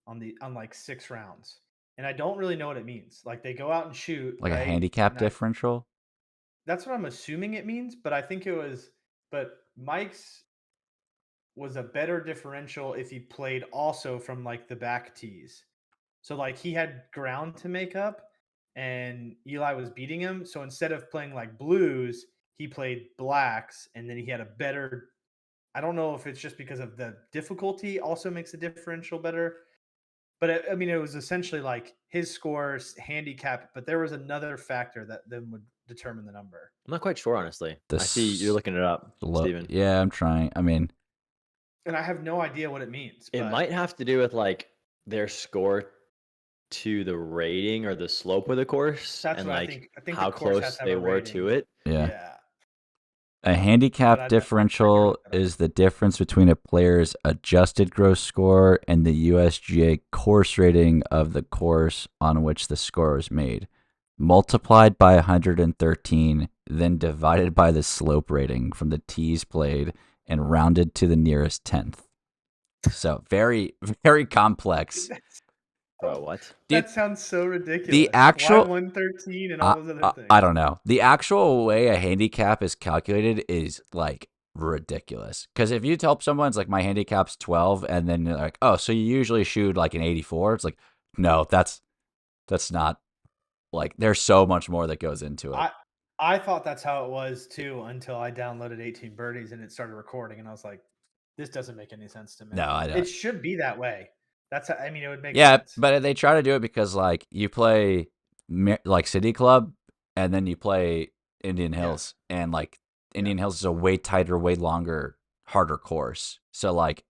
on like 6 rounds. And I don't really know what it means. Like they go out and shoot Like a right? handicap And differential? that's what I'm assuming it means, but I think it was but Mike's was a better differential if he played also from like the back tees. So like he had ground to make up and Eli was beating him. So instead of playing like blues, he played blacks and then he had a better I don't know if it's just because of the difficulty also makes the differential better. But I mean, it was essentially like his scores, handicap, but there was another factor that then would determine the number. I'm not quite sure, honestly. I see you're looking it up, Steven. Yeah, I'm trying. I mean, And I have no idea what it means. It might have to do with like their score to the rating or the slope of the course, That's and what I like think. I think how the course has close to have they a were to rating. it. yeah. A But handicap I differential look that up. is the difference between a player's adjusted gross score and the USGA course rating of the course on which the score was made, multiplied by 113, then divided by the slope rating from the tees played and rounded to the nearest tenth. So very, very complex. Bro, what? Dude, That sounds so ridiculous. the actual- Why 113 and all those other things. I don't know. The actual way a handicap is calculated is like ridiculous. Because if you tell someone it's like my handicap's 12, and then you're like, oh, so you usually shoot like an 84. It's like, no, that's not like. There's so much more that goes into it. I thought that's how it was too until I downloaded 18 Birdies and it started recording, and I was like, this doesn't make any sense to me. No, I don't. It should be that way. I mean, it would make Yeah, sense. but they try to do it because like you play like City Club, and then you play Indian Hills, and like Indian Hills is a way tighter, way longer, harder course. So like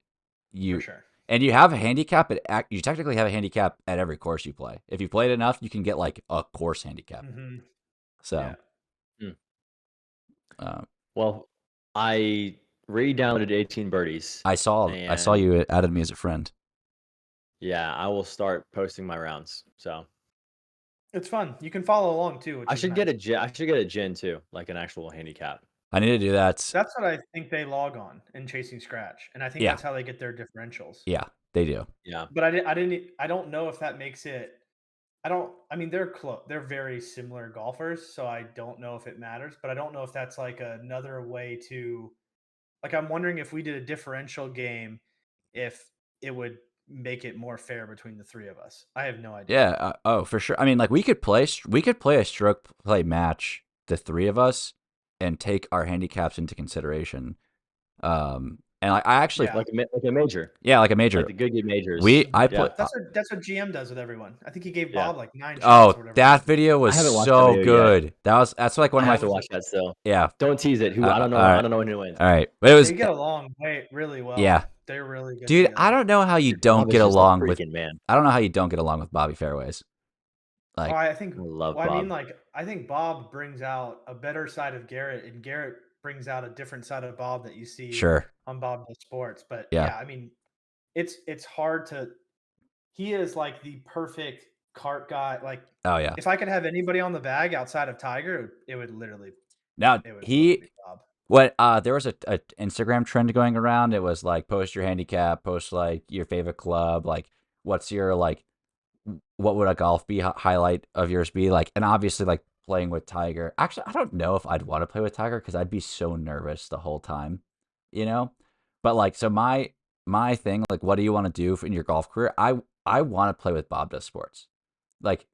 For sure. and you have a handicap you technically have a handicap at every course you play. If you played enough, you can get like a course handicap. Mm-hmm. So, Well, I re-downloaded 18 Birdies. I saw you added me as a friend. Yeah, I will start posting my rounds. So It's fun. You can follow along too. I should get a gin. I should get a gin too, like an actual handicap. I need to do that. That's what I think they log on in Chasing Scratch, and I think Yeah. that's how they get their differentials. Yeah, they do. Yeah. But I don't know if that makes it. I mean, they're close. They're very similar golfers, so I don't know if it matters. But I don't know if that's like another way to. Like, I'm wondering if we did a differential game, if it would make it more fair between the three of us. I have no idea. Yeah. Oh, for sure. I mean, like we could play a stroke play match, the three of us, and take our handicaps into consideration. And I actually, Yeah. Like a major, yeah, like a like major. the good majors. I Yeah, put. that's what GM does with everyone. I think he gave Yeah. Bob like 9 shots Oh, or whatever. that video was haven't watched that so video yet. good. That's like one I of my. have to watch that still. Yeah. Don't tease it. Who I don't know. all right. I don't know who wins. All right, but it was. They get along really well. Yeah. They're really good Dude, together. I don't know how you Dude, don't Bob is get just a along with. freaking man. I don't know how you don't get along with Bobby Fairways. Like, I think I love I mean, Bob. like, I think Bob brings out a better side of Garrett, and Garrett brings out a different side of Bob that you see sure. on Bob Does Sports. But Yeah. yeah, I mean, it's hard to. He is like the perfect cart guy. Like, Oh yeah. if I could have anybody on the bag outside of Tiger, it would literally. Now It would literally be Bob. what there was a Instagram trend going around. It was like post your handicap, post like your favorite club, like what's your like what would a golf be highlight of yours be like, and obviously like playing with Tiger. Actually, I don't know if I'd want to play with Tiger because I'd be so nervous the whole time, you know. But like, so my thing, like, what do you want to do in your golf career? I want to play with Bob Does Sports, like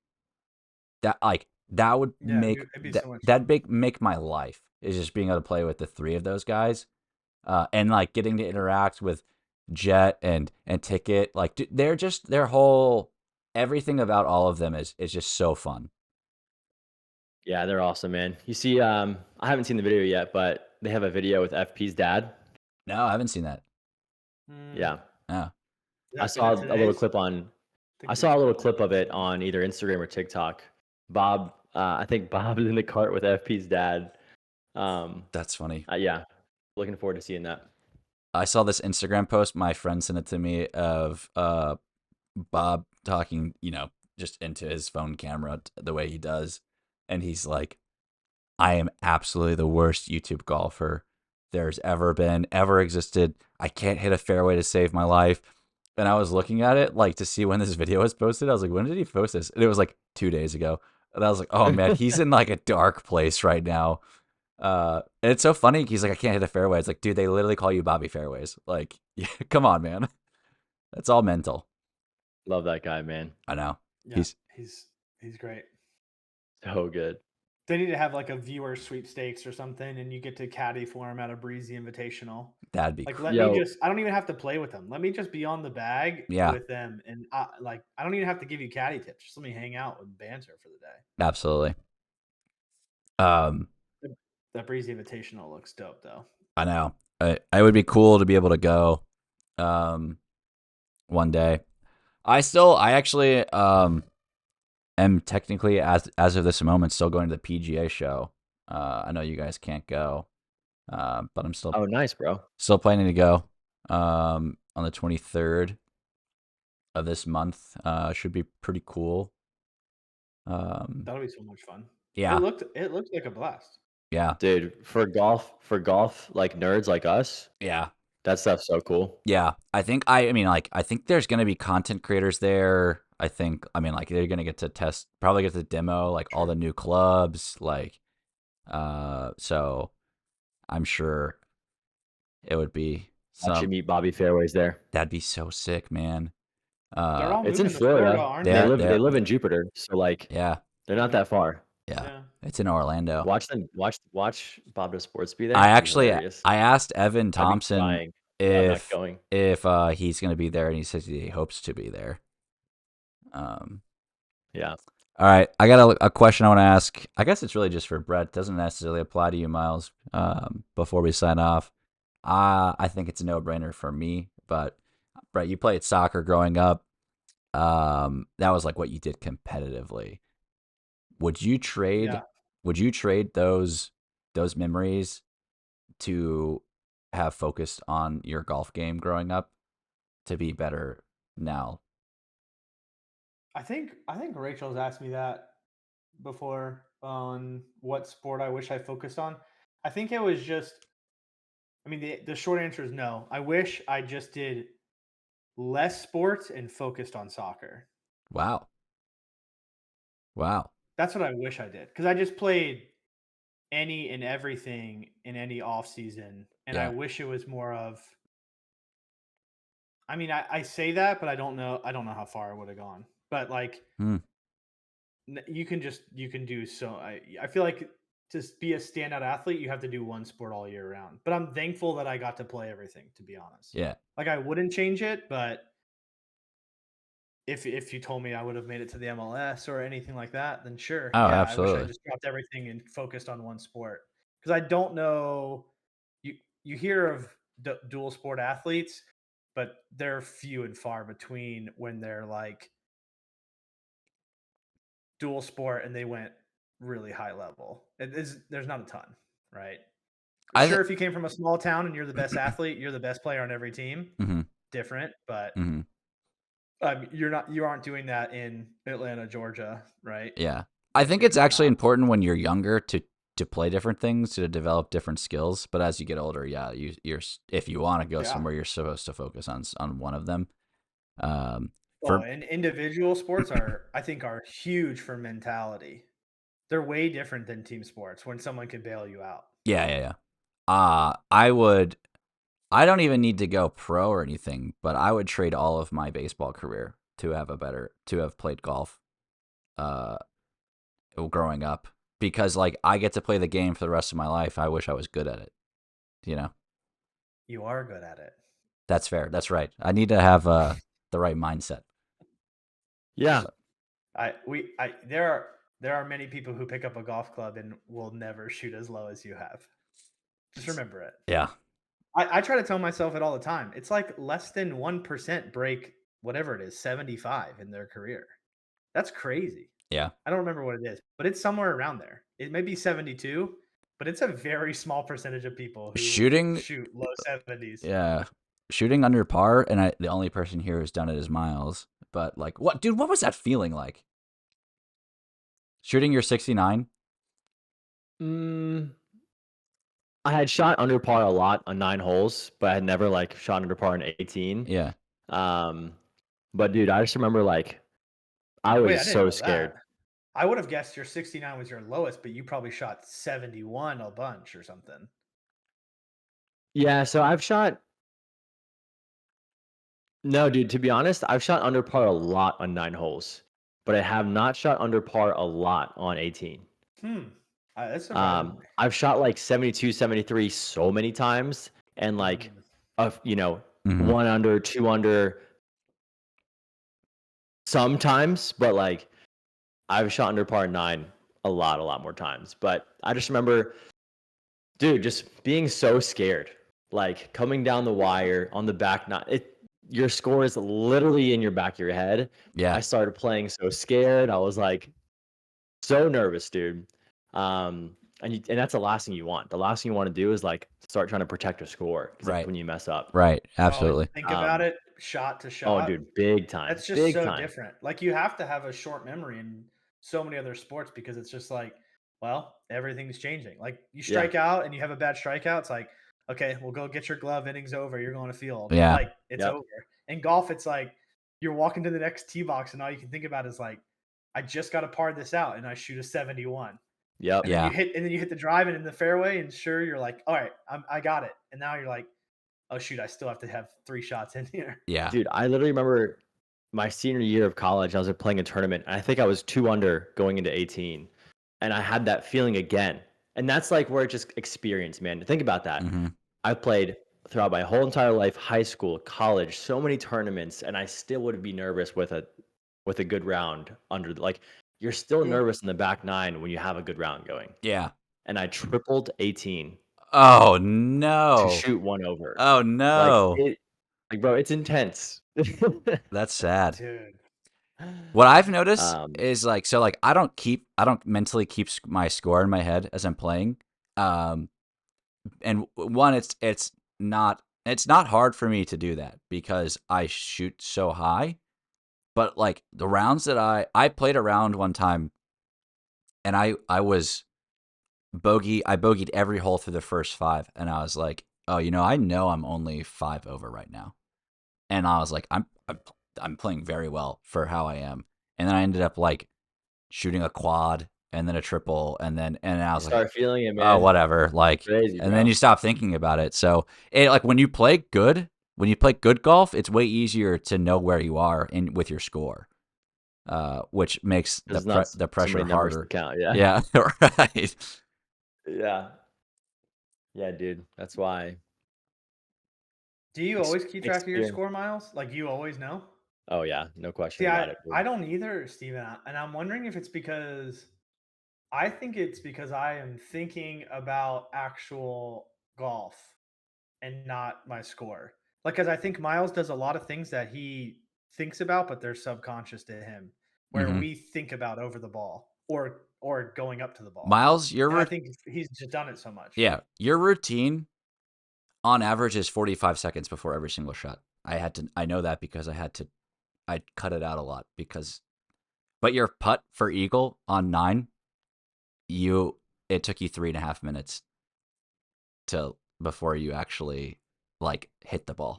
that. Like that would Yeah, make it'd be that so much that fun. make my life is just being able to play with the three of those guys, and like getting to interact with Jet and Ticket. Like they're just their whole everything about all of them is just so fun. Yeah, they're awesome, man. You see, I haven't seen the video yet, but they have a video with FP's dad. No, I haven't seen that. Yeah, No. I saw a little clip on. I saw a little clip of it on either Instagram or TikTok. Bob, I think Bob is in the cart with FP's dad. That's funny. Yeah, looking forward to seeing that. I saw this Instagram post. My friend sent it to me of Bob talking, just into his phone camera the way he does, and he's like, "I am absolutely the worst YouTube golfer there's ever existed. I can't hit a fairway to save my life." And I was looking at it like to see when this video was posted. I was like, "When did he post this?" And it was like 2 days ago. And I was like, "Oh man, he's in like a dark place right now." And it's so funny. He's like, "I can't hit a fairway." It's like, dude, they literally call you Bobby Fairways. Like, yeah, come on, man. That's all mental. Love that guy, man. I know. Yeah, he's great. So good. They need to have like a viewer sweepstakes or something, and you get to caddy for him at a Breezy Invitational. That'd be Like, cool. let me just. I don't even have to play with them. Let me just be on the bag Yeah. with them, and like I don't even have to give you caddy tips. Just let me hang out with banter for the day. Absolutely. That Breezy Invitational looks dope, though. I know. It would be cool to be able to go, one day. I actually am technically as of this moment still going to the PGA show. I know you guys can't go, but I'm still. Oh, nice, bro. Still planning to go. On the 23rd of this month. Should be pretty cool. That'll be so much fun. Yeah. It looked like a blast. Yeah. Dude, for golf like nerds like us, Yeah. that stuff's so cool. Yeah. I think there's gonna be content creators there. They're gonna get to probably get to demo like all the new clubs, like so I'm sure it would be Actually meet Bobby Fairways there. That'd be so sick, man. They're all It's in moving to Florida. aren't They they? live in Jupiter, so like Yeah. they're not that far. Yeah. It's in Orlando. Watch Bob Does Sports be there. I It'd be actually hilarious. I asked Evan I'd be Thompson crying about not going. if he's gonna be there, and he says he hopes to be there. Yeah. All right, I got a question I want to ask. I guess it's really just for Brett. It doesn't necessarily apply to you, Miles. Before we sign off, I think it's a no-brainer for me. But Brett, you played soccer growing up. That was like what you did competitively. Would you trade? Yeah. Would you trade those memories to have focused on your golf game growing up to be better now? I think Rachel's asked me that before on what sport I wish I focused on. I think it was just. I mean, the short answer is no. I wish I just did less sports and focused on soccer. Wow. That's what I wish I did, because I just played any and everything in any off season, and I Yeah. wish it was more of. I mean, I say that, but I don't know how far I would have gone. But like, Hmm. you can do so. I feel like to be a standout athlete, you have to do one sport all year round. But I'm thankful that I got to play everything. To be honest, Yeah. like I wouldn't change it, but if you told me I would have made it to the MLS or anything like that, then sure, Oh, yeah, I wish I absolutely. just dropped everything and focused on one sport. Because I don't know, you you hear of dual sport athletes, but they're few and far between when they're like dual sport and they went really high level. There's not a ton, right? I Sure, think. if you came from a small town and you're the best athlete, you're the best player on every team, Hmm. different, but Hmm. you aren't doing that in Atlanta, Georgia, right? Yeah. I think You're it's just actually not. important when you're younger to play different things, to develop different skills. But as you get older, yeah, you're if you want to go Yeah. somewhere, you're supposed to focus on one of them. Um, Oh, for and individual sports I think are huge for mentality. They're way different than team sports when someone can bail you out. yeah, yeah, yeah. I would. I don't even need to go pro or anything, but I would trade all of my baseball career to have played golf. Uh, growing up, because like I get to play the game for the rest of my life. I wish I was good at it. You know, You are good at it. that's fair. That's right. I need to have the right mindset. Yeah. So, There are many people who pick up a golf club and will never shoot as low as you have. Just remember it. yeah, I try to tell myself it all the time. It's like less than 1% break whatever it is, 75 in their career. That's crazy. yeah. I don't remember what it is, but it's somewhere around there. It may be 72, but it's a very small percentage of people who Shooting, shoot low 70s. yeah, shooting under par, and the only person here who's done it is Miles. But like, what, dude? What was that feeling like? Shooting your 69? Mm, I had shot under par a lot on 9 holes, but I had never like shot under par in 18. Yeah. Um, but dude, I just remember like I Wait, was I didn't so know that. scared. I would have guessed your 69 was your lowest, but you probably shot 71 a bunch or something. Yeah, so I've shot no, dude, to be honest, I've shot under par a lot on 9 holes, but I have not shot under par a lot on 18. Hmm. That surprises me. I've shot like 72, 73 so many times and like Mm. Mm-hmm. 1 under, 2 under sometimes, but like I've shot under par 9 a lot more times. But I just remember, dude, just being so scared, like coming down the wire on the back nine. Your score is literally in your back of your head. Yeah. I started playing so scared. I was like so nervous, dude. And that's the last thing you want. The last thing you want to do is like start trying to protect a score because that's Right. when you mess up. Right. Oh, and Absolutely. think about it, shot to Oh, shot. dude, big time, That's just big so time. different. Like you have to have a short memory in so many other sports because it's just like, well, everything's changing. Like you Yeah, strike out and you have a bad strikeout, it's like, okay, well go get your glove, innings over, you're going to field. Yeah. Like it's yep, over. In golf, it's like you're walking to the next tee box and all you can think about is like, I just got to par this out and I shoot a 71. yep. And then Yeah. you hit the drive and in the fairway and sure you're like, all right, I got it. And now you're like, oh shoot, I still have to have 3 shots in here. Yeah. Dude, I literally remember my senior year of college. I was playing a tournament, and I think I was 2 under going into 18, and I had that feeling again. And that's like where it just experience, man. Think about that. Mm-hmm. I've played throughout my whole entire life, high school, college, so many tournaments, and I still would be nervous with a good round under. Like you're still Cool. nervous in the back nine when you have a good round going. Yeah. And I tripled 18 Oh to no. shoot 1 over. Oh Like no. bro, it's intense. That's sad. Dude. What I've noticed um, is like, so like I don't mentally keep my score in my head as I'm playing. And one, it's not hard for me to do that because I shoot so high. But like the rounds that I played a round one time, and I was I bogeyed every hole through the first 5, and I was like, oh, I know I'm only 5 over right now, and I was like, I'm playing very well for how I am, and then I ended up like shooting a quad and then a triple, and I you was like, start feeling it, oh, man. whatever, like, Crazy, and then bro. you stop thinking about it. So it like when you play good, when you play good golf, it's way easier to know where you are with your score, which makes There's not the so many pressure numbers to harder. count. Yeah. Yeah, right. Yeah. Yeah, dude. That's why. Do you always keep track of your Experience. score, Miles? Like you always know? Oh yeah, no question See, about it, I dude. don't either, Steven. And I'm wondering if it's because I think it's because I am thinking about actual golf and not my score. Like, because I think Miles does a lot of things that he thinks about, but they're subconscious to him, where hmm we think about over the ball or going up to the ball. Miles, And I think he's just done it so much. your routine on average is 45 seconds before every single shot. I know that because I cut it out a lot but your putt for eagle on 9, it took you 3.5 minutes to before you actually like hit the ball.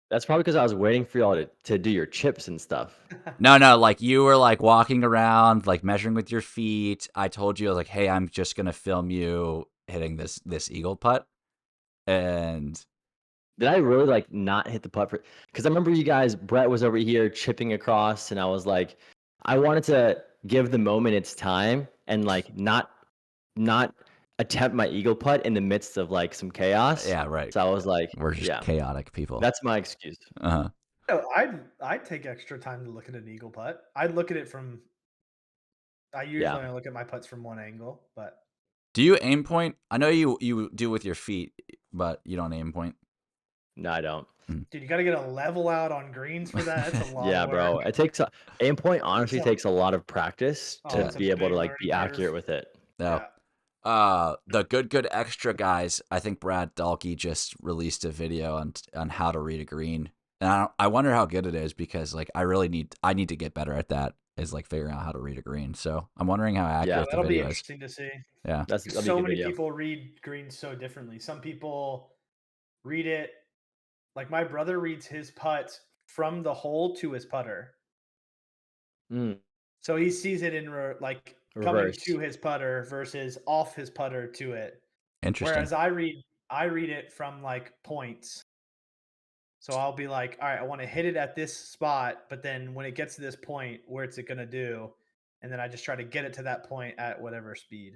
That's probably because I was waiting for y'all to do your chips and stuff. No, like you were like walking around, like measuring with your feet. I told you, I was like, hey, I'm just gonna film you hitting this eagle putt. And Did I really like not hit the putt for? Because I remember you guys, Brett was over here chipping across, and I was like, I wanted to give the moment its time and like not attempt my eagle putt in the midst of like some chaos. yeah, right. So I was like, We're just yeah, chaotic people. that's my excuse. Uh-huh. No, I'd take extra time to look at an eagle putt. I'd look at it from. I usually only look at my putts from one angle, but Do you aim point? I know you do with your feet, but you don't aim point. No, I don't. dude, you got to get a level out on greens for that. That's a lot Yeah, of bro. work. It takes aim point honestly takes a lot of practice Oh, to it's a be able big to like be learning accurate curve. with it. No. The good extra guys. I think Brad Dalkey just released a video on how to read a green, and I wonder how good it is because like I need to get better at that. Is like figuring out how to read a green. So I'm wondering how Yeah, accurate the that'll be video is. interesting to see. Yeah, That'll be a So good many video. people read greens so differently. Some people read it like my brother reads his putt from the hole to his putter. Mm, So he sees it in like coming reverse. to his putter versus off his putter to it. interesting. Whereas I read it from like points. So I'll be like, all right, I want to hit it at this spot, but then when it gets to this point, where's it gonna do? And then I just try to get it to that point at whatever speed.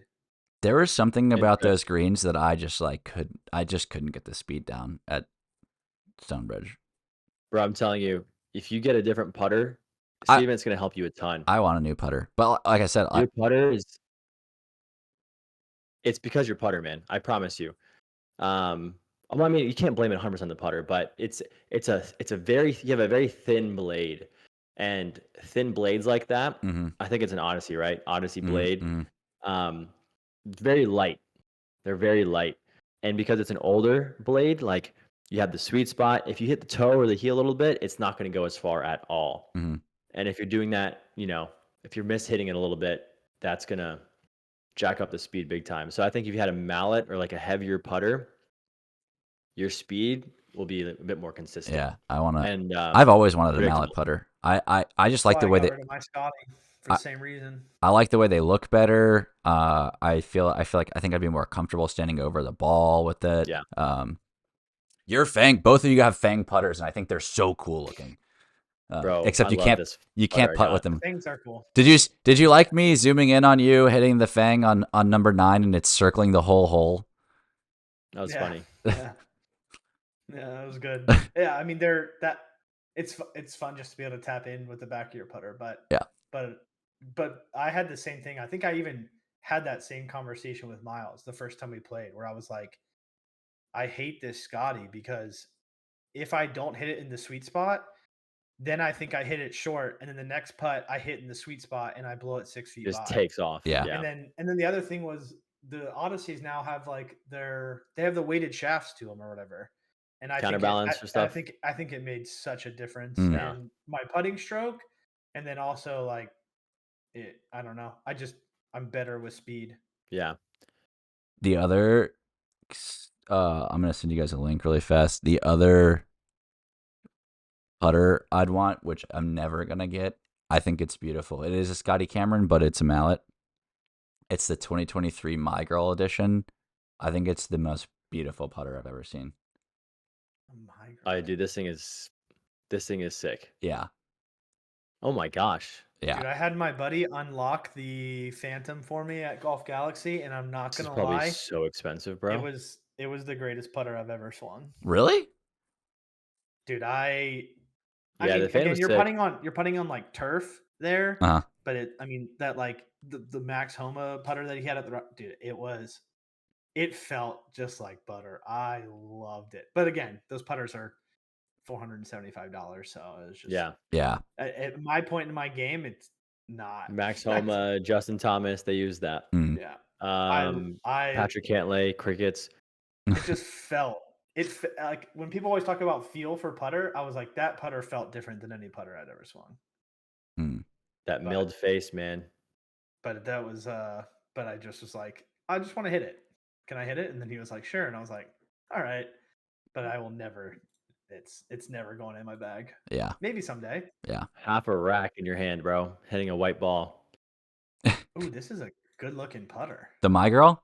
There was something about those Interesting. greens that I just couldn't get the speed down at Stonebridge. Bro, I'm telling you, if you get a different putter, I Steven's gonna help you a ton. I want a new putter, but like I said, Your putter is it's because your putter, man. I promise you. Well, I mean, you can't blame it 100% on the putter, but it's a very you have a very thin blade, and thin blades like that. mhm, I think it's an Odyssey, right? Odyssey mhm, blade. mhm. Um, very light. They're very light, and because it's an older blade, like you have the sweet spot. If you hit the toe or the heel a little bit, it's not going to go as far at all. Mhm. And if you're doing that, if you're mishitting it a little bit, that's gonna jack up the speed big time. So I think if you had a mallet or like a heavier putter, your speed will be a bit more consistent. Yeah, I want to. And I've always wanted a mallet predictable. putter. I just like Why the I way got that rid of my Scotty for I, the same reason. I like the way they look better. I feel like I think I'd be more comfortable standing over the ball with it. Yeah. Your Fang, both of you have Fang putters, and I think they're so cool looking. Bro, I Except love this you putter can't I putt with got. them. Things are cool. Did you like me zooming in on you hitting the Fang on number 9 and it's circling the whole hole? That was funny. Yeah. Yeah, that was good. Yeah, I mean it's fun just to be able to tap in with the back of your putter, Yeah. but I had the same thing. I think I even had that same conversation with Miles the first time we played, where I was like, I hate this Scotty because if I don't hit it in the sweet spot, then I think I hit it short, and then the next putt I hit in the sweet spot and I blow it 6 feet Just by. takes off. Yeah. Yeah. And then the other thing was the Odysseys now have like they have the weighted shafts to them or whatever. And I think Counterbalance for stuff. I think it made such a difference Yeah. in my putting stroke, and then also like I don't know. I'm better with speed. Yeah. The other I'm going to send you guys a link really fast. The other putter I'd want, which I'm never going to get. I think it's beautiful. It is a Scotty Cameron, but it's a mallet. It's the 2023 My Girl edition. I think it's the most beautiful putter I've ever seen. Oh, dude, this thing is sick. Yeah. Oh my gosh. Yeah. Dude, I had my buddy unlock the Phantom for me at Golf Galaxy, and I'm not This is gonna probably lie, so expensive, bro. it was the greatest putter I've ever swung. Really? Dude, I Yeah, mean, the Phantom's again, you're sick. putting on like turf there, Uh-huh. but I mean that like the Max Homa putter that he had at dude, it felt just like butter. I loved it. But again, those putters are $475, so it was just Yeah. Yeah. at my point in my game, it's not Max Homa, Justin Thomas, they use that. Mm. yeah. I Patrick Cantlay, crickets. it just felt like when people always talk about feel for putter, I was like that putter felt different than any putter I'd ever swung. Mm. That But- milled face, man. But that was but I just was like, I just want to hit it. Can I hit it? And then he was like, sure. And I was like, all right. But I will never it's never going in my bag. Yeah. Maybe someday. Yeah. Half a rack in your hand, bro. Hitting a white ball. Ooh, this is a good looking putter. The My Girl?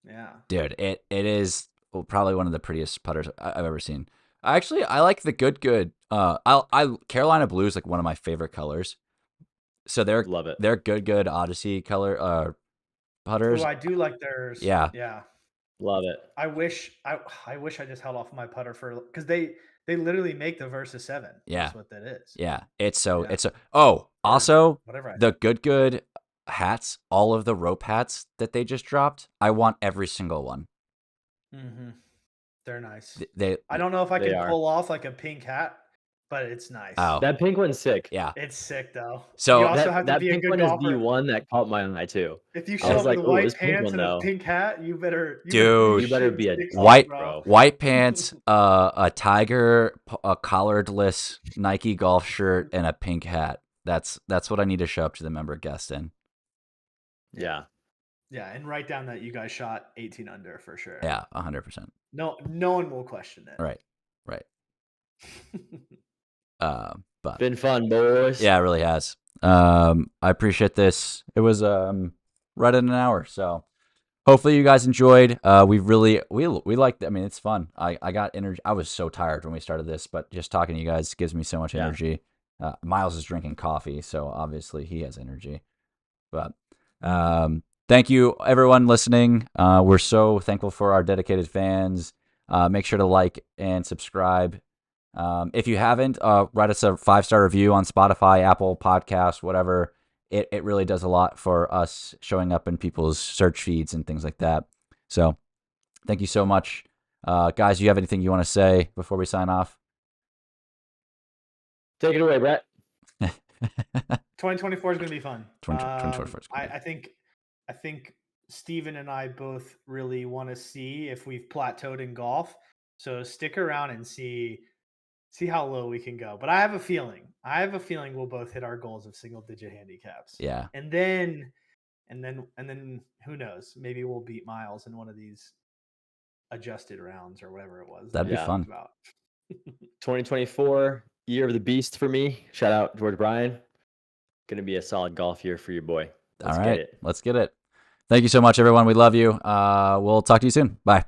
Yeah. Dude, it is probably one of the prettiest putters I've ever seen. I like the good. I Carolina Blue is like one of my favorite colors. So Love it. they're good Odyssey color putters. Ooh, I do like theirs. Yeah. Yeah. Love it. I wish I just held off my putter for because they literally make the Versus 7. Yeah. That's what that is. Yeah. Or Also whatever I the good hats, all of the rope hats that they just dropped. I want every single one. Mm-hmm. They're nice. They I don't know if I They can are. pull off like a pink hat, but it's nice. Oh. That pink one's sick. Yeah. It's sick though. So you also have to that be a pink good one golfer. is the one that caught my eye too. If you I show was up like, with "Ooh, white this pink pants one, and a though." pink hat, you better Dude. You better be a sticks white, bro. white pants, a tiger, a collaredless Nike golf shirt, and a pink hat. That's what I need to show up to the member guest in. Yeah. Yeah, and write down that you guys shot 18 under for sure. Yeah, 100%. No one will question it. Right. But Been fun, boys. yeah, it really has. I appreciate this. It was right in an hour, so hopefully you guys enjoyed. We liked it. I mean, it's fun. I got energy. I was so tired when we started this, but just talking to you guys gives me so much Yeah. energy. Miles is drinking coffee, so obviously he has energy. But thank you, everyone listening. We're so thankful for our dedicated fans. Make sure to like and subscribe. If you haven't, write us a 5-star review on Spotify, Apple Podcasts, whatever. It really does a lot for us showing up in people's search feeds and things like that. So thank you so much. Guys, do you have anything you want to say before we sign off? Take it away, Brett. 2024 is going to be fun. 2024 is gonna be. I think Steven and I both really want to see if we've plateaued in golf. So stick around and see how low we can go. But I have a feeling we'll both hit our goals of single digit handicaps. Yeah. And then who knows? Maybe we'll beat Miles in one of these adjusted rounds or whatever it was. That'd be I fun. talked about. 2024, year of the beast for me. Shout out George Bryan. Gonna be a solid golf year for your boy. Let's All right. get it. Let's get it. Thank you so much, everyone. We love you. We'll talk to you soon. Bye.